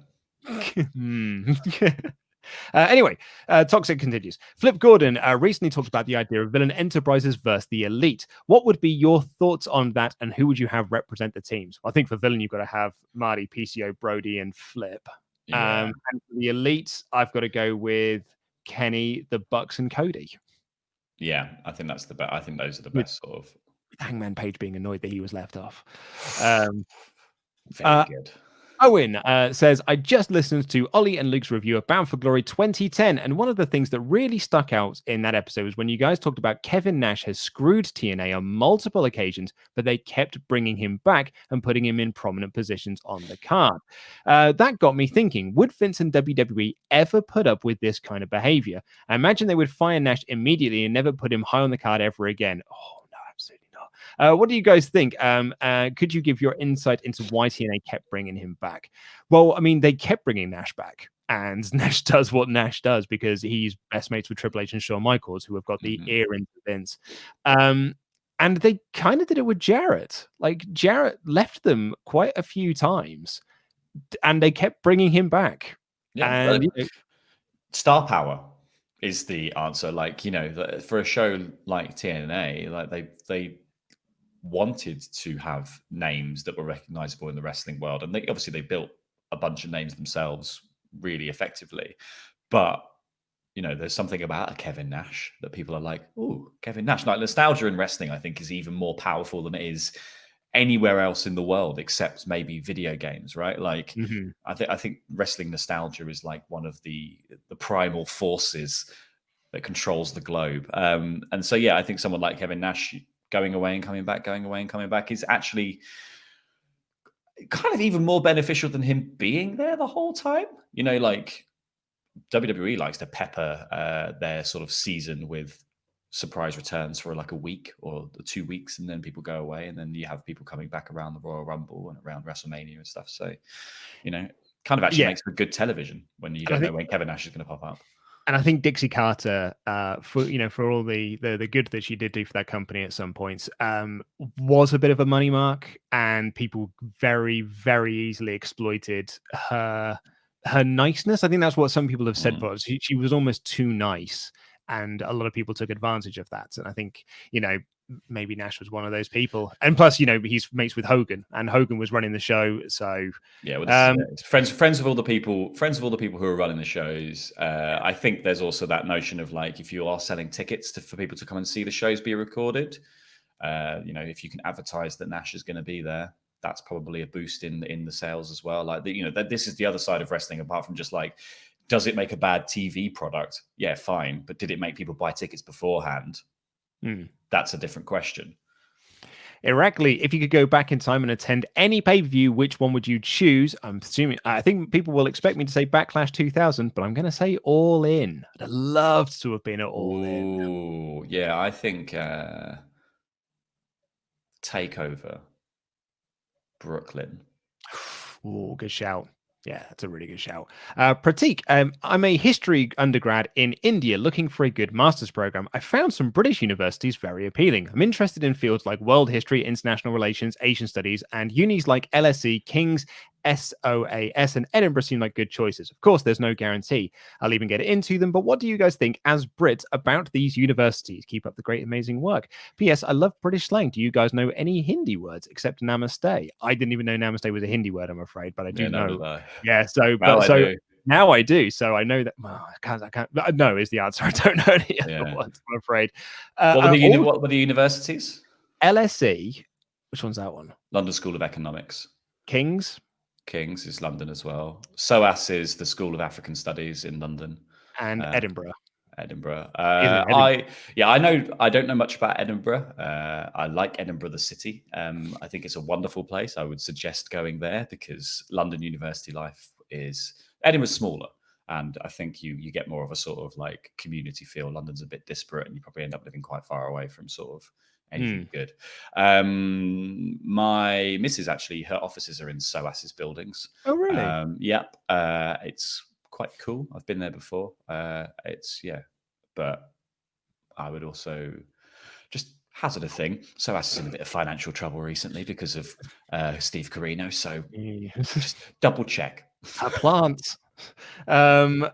Anyway, Toxic continues. Flip Gordon recently talked about the idea of villain enterprises versus the elite. What would be your thoughts on that, and who would you have represent the teams? I think for villain, you've got to have Marty, PCO, Brody, and Flip. And for the elite, I've got to go with Kenny, the Bucks, and Cody. Yeah, I think that's the best. I think those are the best sort of. Hangman Page being annoyed that he was left off. Very good. Owen says, I just listened to Ollie and Luke's review of Bound for Glory 2010, and one of the things that really stuck out in that episode was when you guys talked about Kevin Nash has screwed TNA on multiple occasions, but they kept bringing him back and putting him in prominent positions on the card. That got me thinking, would Vince and WWE ever put up with this kind of behavior? I imagine they would fire Nash immediately and never put him high on the card ever again. What do you guys think? Could you give your insight into why TNA kept bringing him back? Well, I mean, they kept bringing Nash back. and Nash does what Nash does because he's best mates with Triple H and Shawn Michaels, who have got the ear into Vince. And they kind of did it with Jarrett. Like, Jarrett left them quite a few times, and they kept bringing him back. Yeah, And star power is the answer. Like, for a show like TNA, like they wanted to have names that were recognizable in the wrestling world, and they built a bunch of names themselves really effectively. But there's something about a Kevin Nash that people are like, oh, Kevin Nash. Like, nostalgia in wrestling, I think, is even more powerful than it is anywhere else in the world, except maybe video games, right? Like, I think wrestling nostalgia is like one of the primal forces that controls the globe. And so, yeah, I think someone like Kevin Nash going away and coming back is actually kind of even more beneficial than him being there the whole time. Like, WWE likes to pepper their sort of season with surprise returns for like a week or 2 weeks, and then people go away, and then you have people coming back around the Royal Rumble and around WrestleMania and stuff. So, kind of actually makes for good television when you don't know when Kevin Nash is going to pop up. And I think Dixie Carter, for all the good that she did do for that company at some points, was a bit of a money mark, and people very, very easily exploited her niceness. I think that's what some people have said. But she was almost too nice, and a lot of people took advantage of that. And I think maybe Nash was one of those people. And plus, he's mates with Hogan, and Hogan was running the show. So yeah, well, friends of all the people who are running the shows. I think there's also that notion of like, if you are selling tickets for people to come and see the shows be recorded, if you can advertise that Nash is going to be there, that's probably a boost in the sales as well. Like, this is the other side of wrestling, apart from just like, does it make a bad TV product? Yeah, fine. But did it make people buy tickets beforehand? That's a different question. Irakli, if you could go back in time and attend any pay-per-view, which one would you choose? I think people will expect me to say Backlash 2000, but I'm going to say All In. I'd have loved to have been at All In. Oh, yeah, I think Takeover Brooklyn. Oh, good shout. Yeah, that's a really good shout. Pratik, I'm a history undergrad in India looking for a good master's program. I found some British universities very appealing. I'm interested in fields like world history, international relations, Asian studies, and unis like LSE, King's, SOAS, and Edinburgh seem like good choices. Of course, there's no guarantee I'll even get into them, but what do you guys think as Brits about these universities? Keep up the great, amazing work. P.S. I love British slang. Do you guys know any Hindi words except Namaste? I didn't even know Namaste was a Hindi word, I'm afraid, but I do know. Yeah, now I do. So I know that. Well, I can't. No is the answer. I don't know any other ones, I'm afraid. What were the universities? LSE. Which one's that one? London School of Economics. King's is London as well. SOAS is the School of African Studies in London. And Edinburgh. I don't know much about Edinburgh. I like Edinburgh, the city. I think it's a wonderful place. I would suggest going there because London university life Edinburgh's smaller, and I think you get more of a sort of like community feel. London's a bit disparate, and you probably end up living quite far away from sort of anything good. My missus, actually, her offices are in SOAS's buildings. Oh, really? Yep. It's quite cool. I've been there before. But I would also just hazard a thing. SOAS is in a bit of financial trouble recently because of Steve Corino. So just double check. A plant. I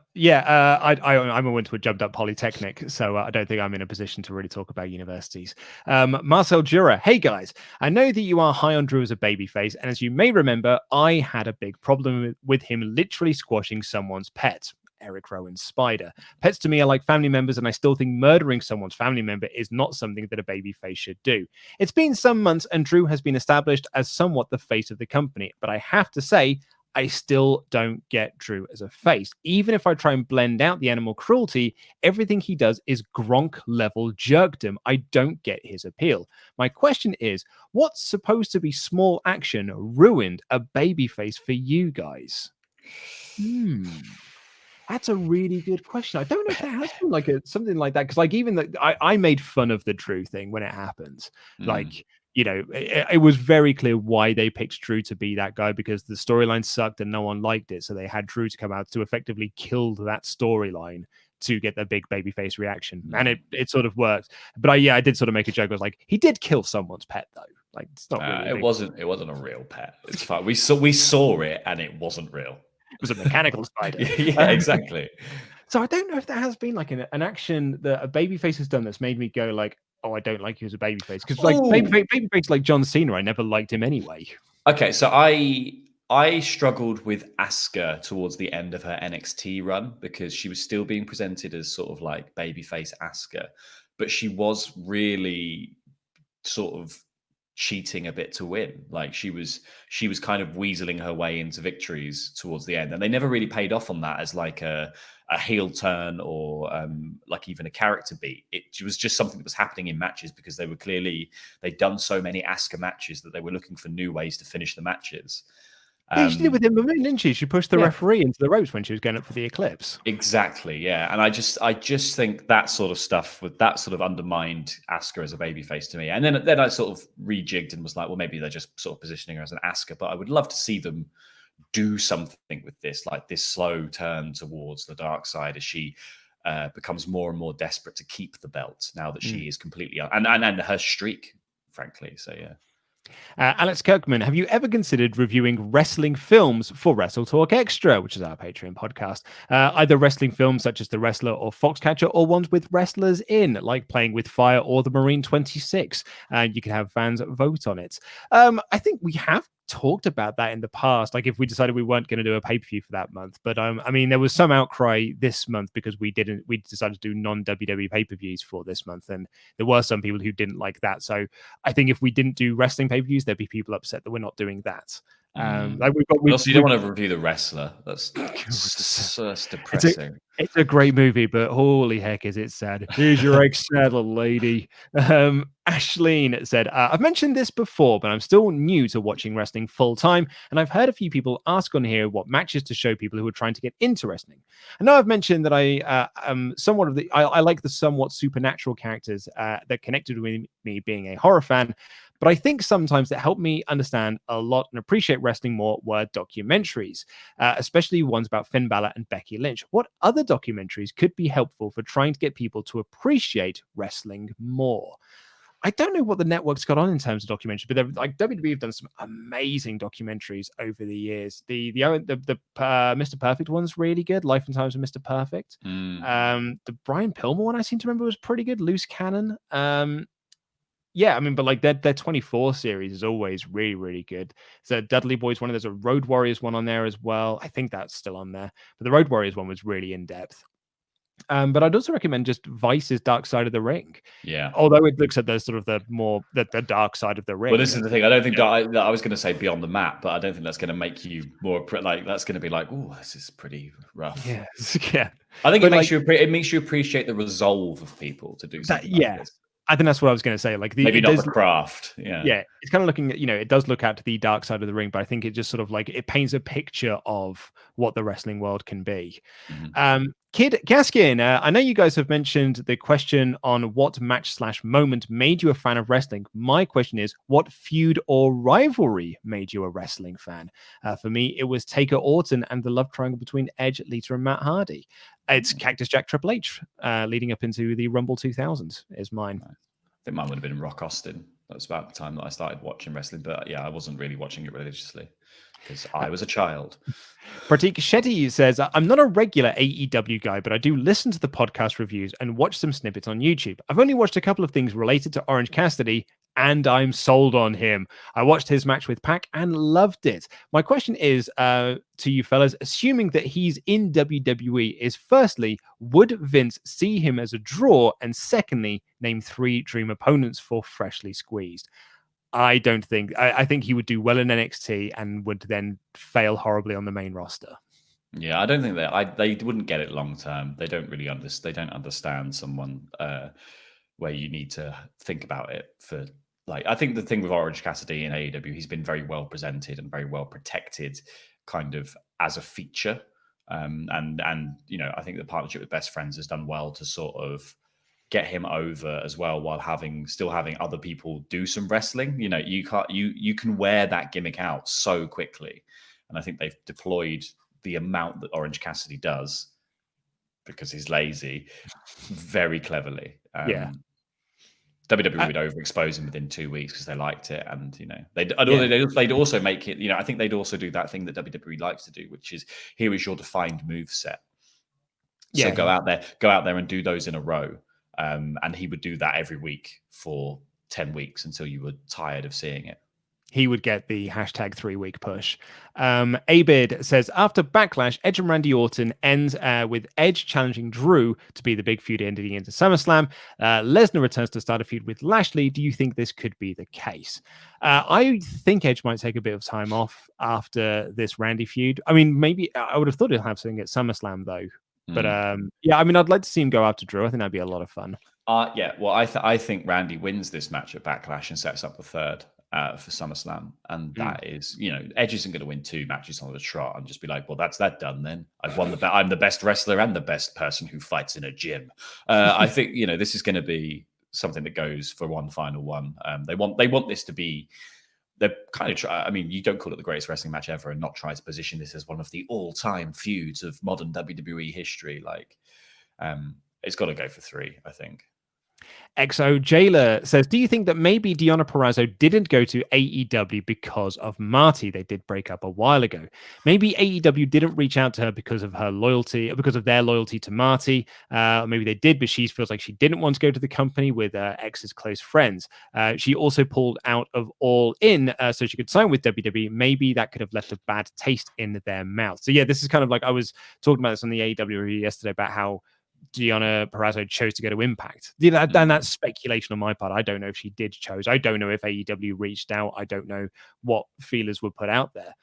went to a jumped up polytechnic, so I don't think I'm in a position to really talk about universities. Marcel Jura, hey guys, I know that you are high on Drew as a babyface, and as you may remember, I had a big problem with him literally squashing someone's pet. Eric Rowan's spider. Pets to me are like family members, and I still think murdering someone's family member is not something that a babyface should do. It's been some months, and Drew has been established as somewhat the face of the company, but I have to say, I still don't get Drew as a face. Even if I try and blend out the animal cruelty, everything he does is Gronk-level jerkdom. I don't get his appeal. My question is, what's supposed to be small action ruined a babyface for you guys? That's a really good question. I don't know if there has been like something like that, because like even I made fun of the Drew thing when it happened. Like, it was very clear why they picked Drew to be that guy, because the storyline sucked and no one liked it. So they had Drew to come out to effectively kill that storyline to get their big babyface reaction. And it sort of worked. But I did sort of make a joke. I was like, he did kill someone's pet though. Like, it's not really. It wasn't a real pet. It's fine. We saw it and it wasn't real. It was a mechanical spider. Yeah, exactly. So I don't know if there has been like an action that a babyface has done that's made me go like, oh, I don't like you as a babyface. Because like babyface like John Cena, I never liked him anyway. Okay, so I struggled with Asuka towards the end of her NXT run because she was still being presented as sort of like babyface Asuka, but she was really sort of cheating a bit to win. Like she was kind of weaseling her way into victories towards the end, and they never really paid off on that as like a heel turn or like even a character beat. It was just something that was happening in matches because they'd done so many Asuka matches that they were looking for new ways to finish the matches. She did with him, didn't she? She pushed the referee into the ropes when she was going up for the Eclipse. Exactly, yeah. And I just think that sort of stuff undermined Asuka as a babyface to me. And then I sort of rejigged and was like, well, maybe they're just sort of positioning her as an Asuka. But I would love to see them do something with this, like this slow turn towards the dark side as she becomes more and more desperate to keep the belt now that she is completely and her streak, frankly. So yeah. Alex Kirkman, have you ever considered reviewing wrestling films for WrestleTalk Extra, which is our Patreon podcast? Either wrestling films such as The Wrestler or Foxcatcher, or ones with wrestlers in, like Playing with Fire or The Marine 26. You can have fans vote on it. I think we have talked about that in the past, like if we decided we weren't going to do a pay-per-view for that month, but I mean there was some outcry this month because we decided to do non-WWE pay-per-views for this month, and there were some people who didn't like that. So I think if we didn't do wrestling pay-per-views, there'd be people upset that we're not doing that. Like also, you don't want to review The Wrestler. That's depressing. It's a great movie, but holy heck, is it sad. Here's your egg saddle, lady. Ashleen said, I've mentioned this before, but I'm still new to watching wrestling full time, and I've heard a few people ask on here what matches to show people who are trying to get into wrestling. I know I've mentioned that I like the somewhat supernatural characters that connected with me being a horror fan. But I think sometimes that helped me understand a lot and appreciate wrestling more were documentaries, especially ones about Finn Balor and Becky Lynch. What other documentaries could be helpful for trying to get people to appreciate wrestling more? I don't know what the network's got on in terms of documentaries, but like WWE have done some amazing documentaries over the years. The Mr. Perfect one's really good. Life and Times of Mr. Perfect. The Brian Pillman one I seem to remember was pretty good. Loose Cannon. Yeah, I mean, but like their 24 series is always really, really good. So Dudley Boys one, there's a Road Warriors one on there as well. I think that's still on there. But the Road Warriors one was really in depth. But I'd also recommend just Vice's Dark Side of the Ring. Yeah. Although it looks at the sort of the dark side of the ring. Well, this is the thing. I don't think I was going to say Beyond the Map, but I don't think that's going to make you more like that's going to be like, oh, this is pretty rough. Yeah. Yeah. I think it makes you appreciate the resolve of people to do something like this. I think that's what I was going to say. Like maybe not the craft. Yeah. It's kind of looking at, it does look out to the dark side of the ring, but I think it just sort of like it paints a picture of what the wrestling world can be. Kid Gaskin, I know you guys have mentioned the question on what match/moment made you a fan of wrestling. My question is, what feud or rivalry made you a wrestling fan? For me, it was Taker Orton and the love triangle between Edge, Lita, and Matt Hardy. It's Cactus Jack Triple H leading up into the Rumble 2000 is mine. I think mine would have been Rock Austin. That was about the time that I started watching wrestling, but yeah, I wasn't really watching it religiously because I was a child. Pratik Shetty says, I'm not a regular AEW guy, but I do listen to the podcast reviews and watch some snippets on YouTube. I've only watched a couple of things related to Orange Cassidy, and I'm sold on him. I watched his match with Pac and loved it. My question is to you fellas, assuming that he's in WWE, is firstly, would Vince see him as a draw? And secondly, name 3 dream opponents for Freshly Squeezed. I don't think. I think he would do well in NXT and would then fail horribly on the main roster. Yeah, I don't think they wouldn't get it long term. They don't really understand. They don't understand someone where you need to think about it for. Like, I think the thing with Orange Cassidy in AEW, he's been very well presented and very well protected, kind of as a feature. And I think the partnership with Best Friends has done well to sort of get him over as well while still having other people do some wrestling. You know, you can wear that gimmick out so quickly, and I think they've deployed the amount that Orange Cassidy does because he's lazy very cleverly. Yeah. WWE would overexpose him within 2 weeks because they liked it, and you know Yeah. they'd also make it. You know, I think they'd also do that thing that WWE likes to do, which is here is your defined move set. So Yeah. go out there and do those in a row. And he would do that every week for 10 weeks until you were tired of seeing it. He would get the hashtag 3-week push. Abid says, after Backlash, Edge and Randy Orton ends with Edge challenging Drew to be the big feud ending into SummerSlam. Lesnar returns to start a feud with Lashley. Do you think this could be the case? I think Edge might take a bit of time off after this Randy feud. I mean, maybe I would have thought he'll have something at SummerSlam, though. But yeah, I mean, I'd like to see him go after Drew. I think that'd be a lot of fun. Yeah, well, I think Randy wins this match at Backlash and sets up the third for SummerSlam, and that is, you know, Edge isn't going to win 2 matches on the trot and just be like, well, that's that done then. I've won I'm the best wrestler and the best person who fights in a gym. I think, you know, this is going to be something that goes for one final one. They want this to be. They're kind of I mean, you don't call it the greatest wrestling match ever and not try to position this as one of the all-time feuds of modern WWE history. Like, it's got to go for 3, I think. XO Jailer says, do you think that maybe Deonna Purrazzo didn't go to AEW because of Marty? They did break up a while ago. Maybe AEW didn't reach out to her because of her loyalty, because of their loyalty to Marty. Maybe they did, but she feels like she didn't want to go to the company with X's close friends. She also pulled out of All In so she could sign with WWE. Maybe that could have left a bad taste in their mouth. So yeah, this is kind of like, I was talking about this on the AEW review yesterday about how Deonna Purrazzo chose to go to Impact. And that's speculation on my part. I don't know if she did chose. I don't know if AEW reached out. I don't know what feelers were put out there.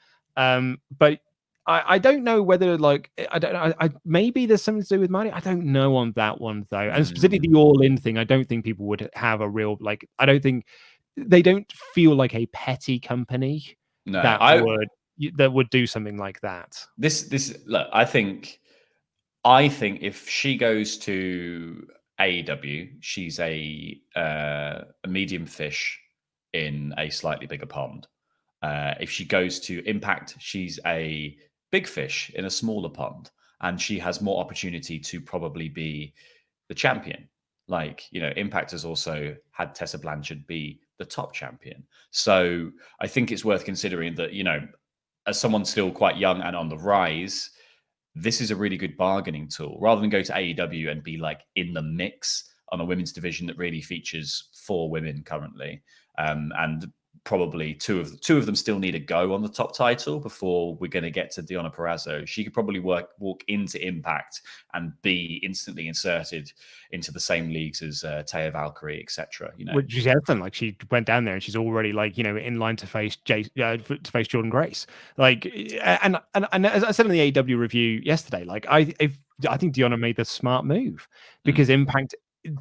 But I don't know whether, like, I don't know. Maybe there's something to do with money. I don't know on that one, though. And specifically the All-In thing, I don't think people would have a real, like, I don't think they don't feel like a petty company that would do something like that. Look, I think if she goes to AEW, she's a medium fish in a slightly bigger pond. If she goes to Impact, she's a big fish in a smaller pond, and she has more opportunity to probably be the champion. Like, you know, Impact has also had Tessa Blanchard be the top champion. So I think it's worth considering that, you know, as someone still quite young and on the rise, this is a really good bargaining tool rather than go to AEW and be like in the mix on a women's division that really features 4 women currently. And probably two of them still need a go on the top title before we're going to get to Deonna Purrazzo. She could probably walk into Impact and be instantly inserted into the same leagues as Taya Valkyrie, etc. You know, which she has done. Like, she went down there and she's already, like, you know, in line to face Jordan Grace. Like, and as I said in the AEW review yesterday, like, I think Deonna made the smart move because Impact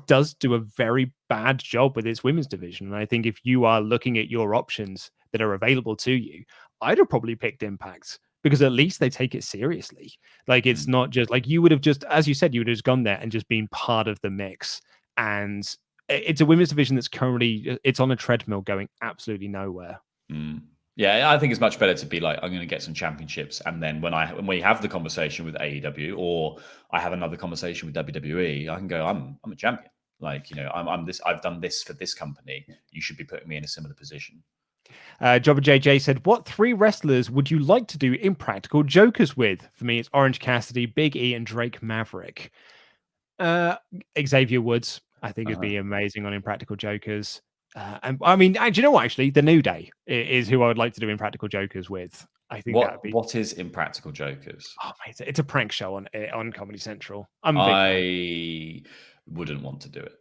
does do a very bad job with its women's division. And I think if you are looking at your options that are available to you, I'd have probably picked Impact because at least they take it seriously. Like, it's not just like you would have just, as you said, you would have just gone there and just been part of the mix. And it's a women's division that's currently, it's on a treadmill going absolutely nowhere. Yeah, I think it's much better to be like, I'm going to get some championships, and then when we have the conversation with AEW or I have another conversation with WWE, I can go, I'm a champion. Like, you know, I'm this. I've done this for this company. You should be putting me in a similar position. Jobber JJ said, what 3 wrestlers would you like to do Impractical Jokers with? For me, it's Orange Cassidy, Big E, and Drake Maverick. Xavier Woods, I think it'd be amazing on Impractical Jokers. And I mean, do you know what? Actually, the New Day is who I would like to do Impractical Jokers with. I think what is Impractical Jokers? Oh, mate, it's a prank show on Comedy Central. I wouldn't want to do it.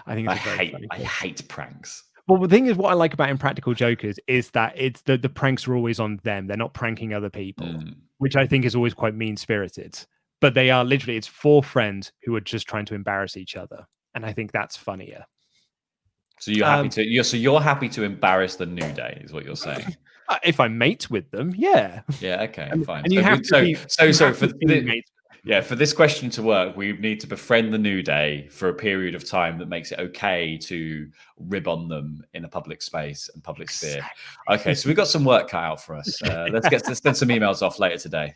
I think I hate pranks. Well, the thing is, what I like about Impractical Jokers is that it's the pranks are always on them. They're not pranking other people, which I think is always quite mean-spirited. But they are literally, it's 4 friends who are just trying to embarrass each other. And I think that's funnier. So you're happy to embarrass the New Day, is what you're saying? If I mate with them, yeah. Yeah, okay, fine. And you have to be for Yeah, for this question to work, we need to befriend the New Day for a period of time that makes it okay to rib on them in a public space and public sphere. Okay, so we've got some work cut out for us. Let's send some emails off later today.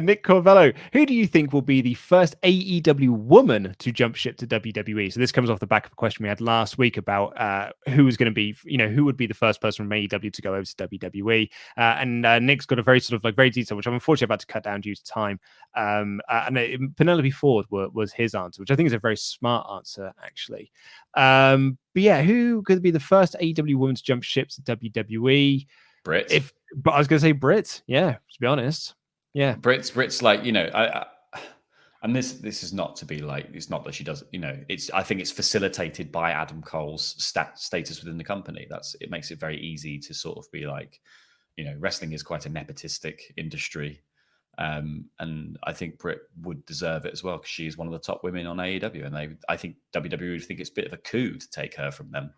Nick Corvello, who do you think will be the first AEW woman to jump ship to WWE? So this comes off the back of a question we had last week about who was going to be, who would be the first person from AEW to go over to WWE. And Nick's got a very sort of very detailed, which I'm unfortunately about to cut down due to time. Penelope Ford was his answer, which I think is a very smart answer, actually. But yeah, who could be the first AEW woman to jump ship to WWE? Brit. But I was going to say Brit. Yeah, to be honest. Yeah, Brits like and this is not to be like, it's not that she does, I think it's facilitated by Adam Cole's status within the company. It makes it very easy to sort of be like, wrestling is quite a nepotistic industry, and I think Britt would deserve it as well because she is one of the top women on AEW, and I think WWE would think it's a bit of a coup to take her from them.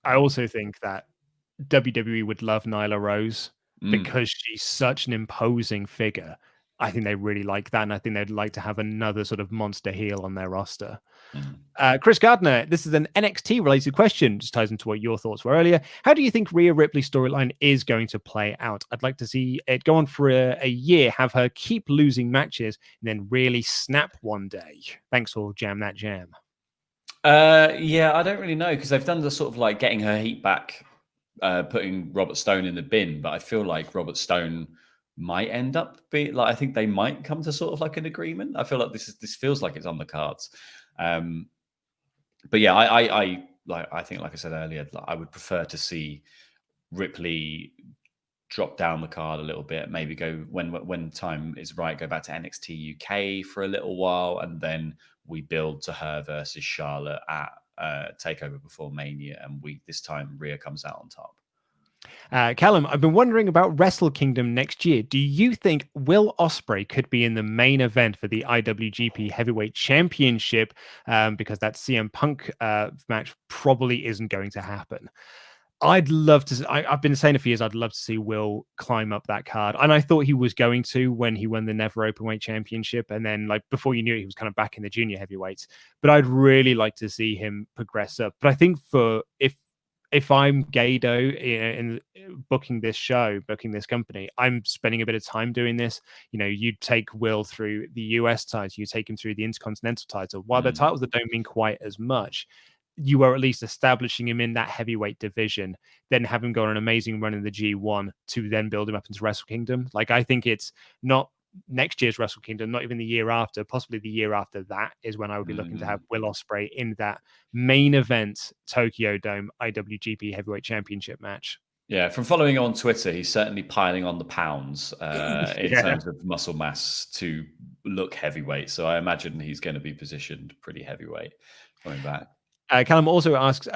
I also think that WWE would love Nyla Rose because she's such an imposing figure. I think they really like that, and I think they'd like to have another sort of monster heel on their roster. Chris Gardner, this is an NXT-related question, just ties into what your thoughts were earlier. How do you think Rhea Ripley's storyline is going to play out? I'd like to see it go on for a year, have her keep losing matches, and then really snap one day. Thanks for Jam That Jam. Yeah, I don't really know, because they've done the sort of like getting her heat back, putting Robert Stone in the bin, but I feel like Robert Stone might end up being like, I think they might come to sort of like an agreement. I feel like this feels like it's on the cards. But yeah, I think, like I said earlier, I would prefer to see Ripley drop down the card a little bit, maybe go when time is right, go back to NXT UK for a little while, and then we build to her versus Charlotte at Takeover before Mania, and this time Rhea comes out on top. Callum, I've been wondering about Wrestle Kingdom next year. Do you think Will Ospreay could be in the main event for the IWGP Heavyweight Championship? Because that CM Punk match probably isn't going to happen. I'd love to. I've been saying it for years. I'd love to see Will climb up that card, and I thought he was going to when he won the Never Openweight Championship, and then before you knew it, he was kind of back in the junior heavyweights. But I'd really like to see him progress up. But I think if I'm Gado in booking this show, booking this company, I'm spending a bit of time doing this. You take Will through the US title, you take him through the Intercontinental title. While the titles that don't mean quite as much, you are at least establishing him in that heavyweight division, then have him go on an amazing run in the G1 to then build him up into Wrestle Kingdom. I think it's not next year's Wrestle Kingdom, not even the year after, possibly the year after that is when I would be looking to have Will Ospreay in that main event Tokyo Dome IWGP Heavyweight Championship match. Yeah, from following on Twitter, he's certainly piling on the pounds in terms of muscle mass to look heavyweight. So I imagine he's going to be positioned pretty heavyweight coming back. Callum also asks,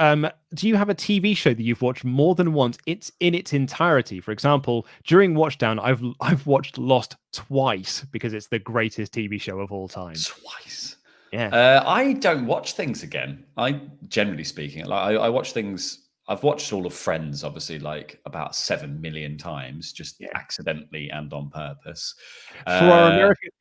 do you have a TV show that you've watched more than once? It's in its entirety. For example, during Watchdown, I've watched Lost twice because it's the greatest TV show of all time. Twice. Yeah. I don't watch things again. Generally speaking, I watch things. I've watched all of Friends, obviously, about 7 million times, just accidentally and on purpose. For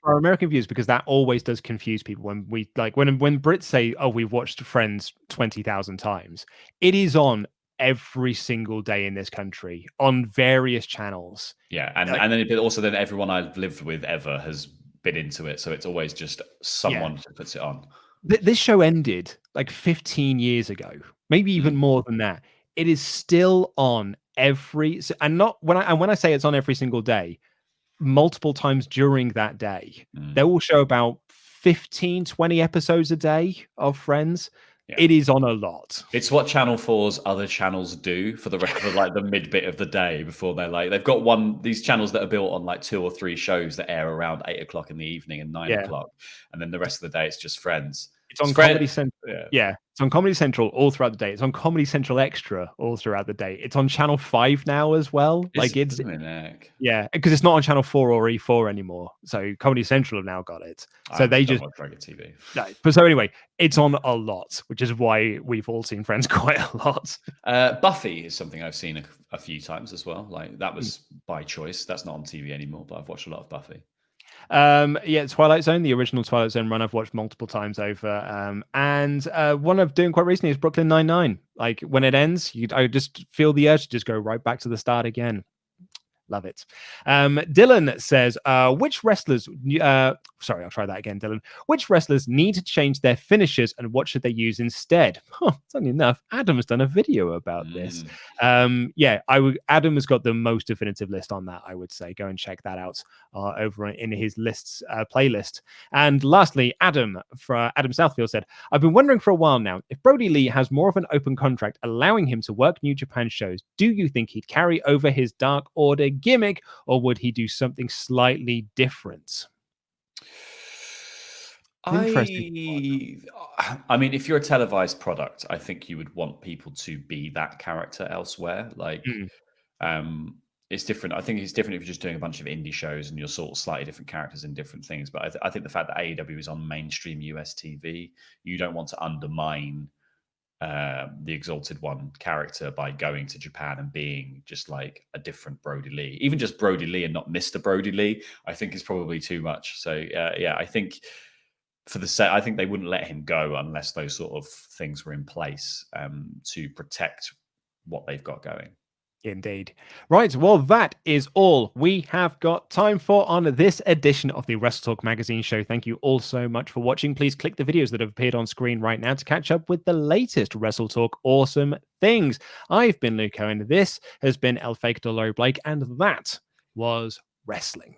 our American viewers, because that always does confuse people when we when Brits say, "Oh, we've watched Friends 20,000 times." It is on every single day in this country on various channels. Yeah, and then everyone I've lived with ever has been into it, so it's always just someone who puts it on. This show ended 15 years ago, maybe even more than that. It is still on when I say it's on every single day, multiple times during that day. They will show about 15, 20 episodes a day of Friends. Yeah. It is on a lot. It's what Channel 4's other channels do for the rest of the mid bit of the day before they've got these channels that are built on 2 or 3 shows that air around 8 o'clock in the evening and 9 o'clock. And then the rest of the day, it's just Friends. It's on Comedy Central. Yeah, it's on Comedy Central all throughout the day. It's on Comedy Central Extra all throughout the day. It's on Channel 5 now as well. Because it's not on Channel 4 or E4 anymore. So Comedy Central have now got it. So they just TV. No, but so anyway, it's on a lot, which is why we've all seen Friends quite a lot. Buffy is something I've seen a few times as well. That was by choice. That's not on TV anymore, but I've watched a lot of Buffy. Yeah, Twilight Zone, the original Twilight Zone run, I've watched multiple times over. And one I'm doing quite recently is Brooklyn Nine-Nine. Like when it ends, I just feel the urge to just go right back to the start again. Love it. Dylan says, which wrestlers, sorry, I'll try that again, Dylan. Which wrestlers need to change their finishes and what should they use instead? Funny enough, Adam has done a video about this. Yeah, Adam has got the most definitive list on that, I would say. Go and check that out over in his lists playlist. And lastly, Adam Southfield said, I've been wondering for a while now, if Brody Lee has more of an open contract allowing him to work New Japan shows, do you think he'd carry over his Dark Order gimmick, or would he do something slightly different? I mean, if you're a televised product, I think you would want people to be that character elsewhere. Like, it's different. I think it's different if you're just doing a bunch of indie shows and you're sort of slightly different characters in different things. But I think the fact that AEW is on mainstream US TV, you don't want to undermine the Exalted One character by going to Japan and being just like a different Brody Lee. Even just Brody Lee and not Mr. Brody Lee, I think is probably too much. So yeah, I think I think they wouldn't let him go unless those sort of things were in place to protect what they've got going. Indeed. Right, well, that is all we have got time for on this edition of the WrestleTalk magazine show. Thank you all so much for watching. Please click the videos that have appeared on screen right now to catch up with the latest WrestleTalk awesome things. I've been Luke Owen. This has been El Fake Dolores Blake, and that was wrestling.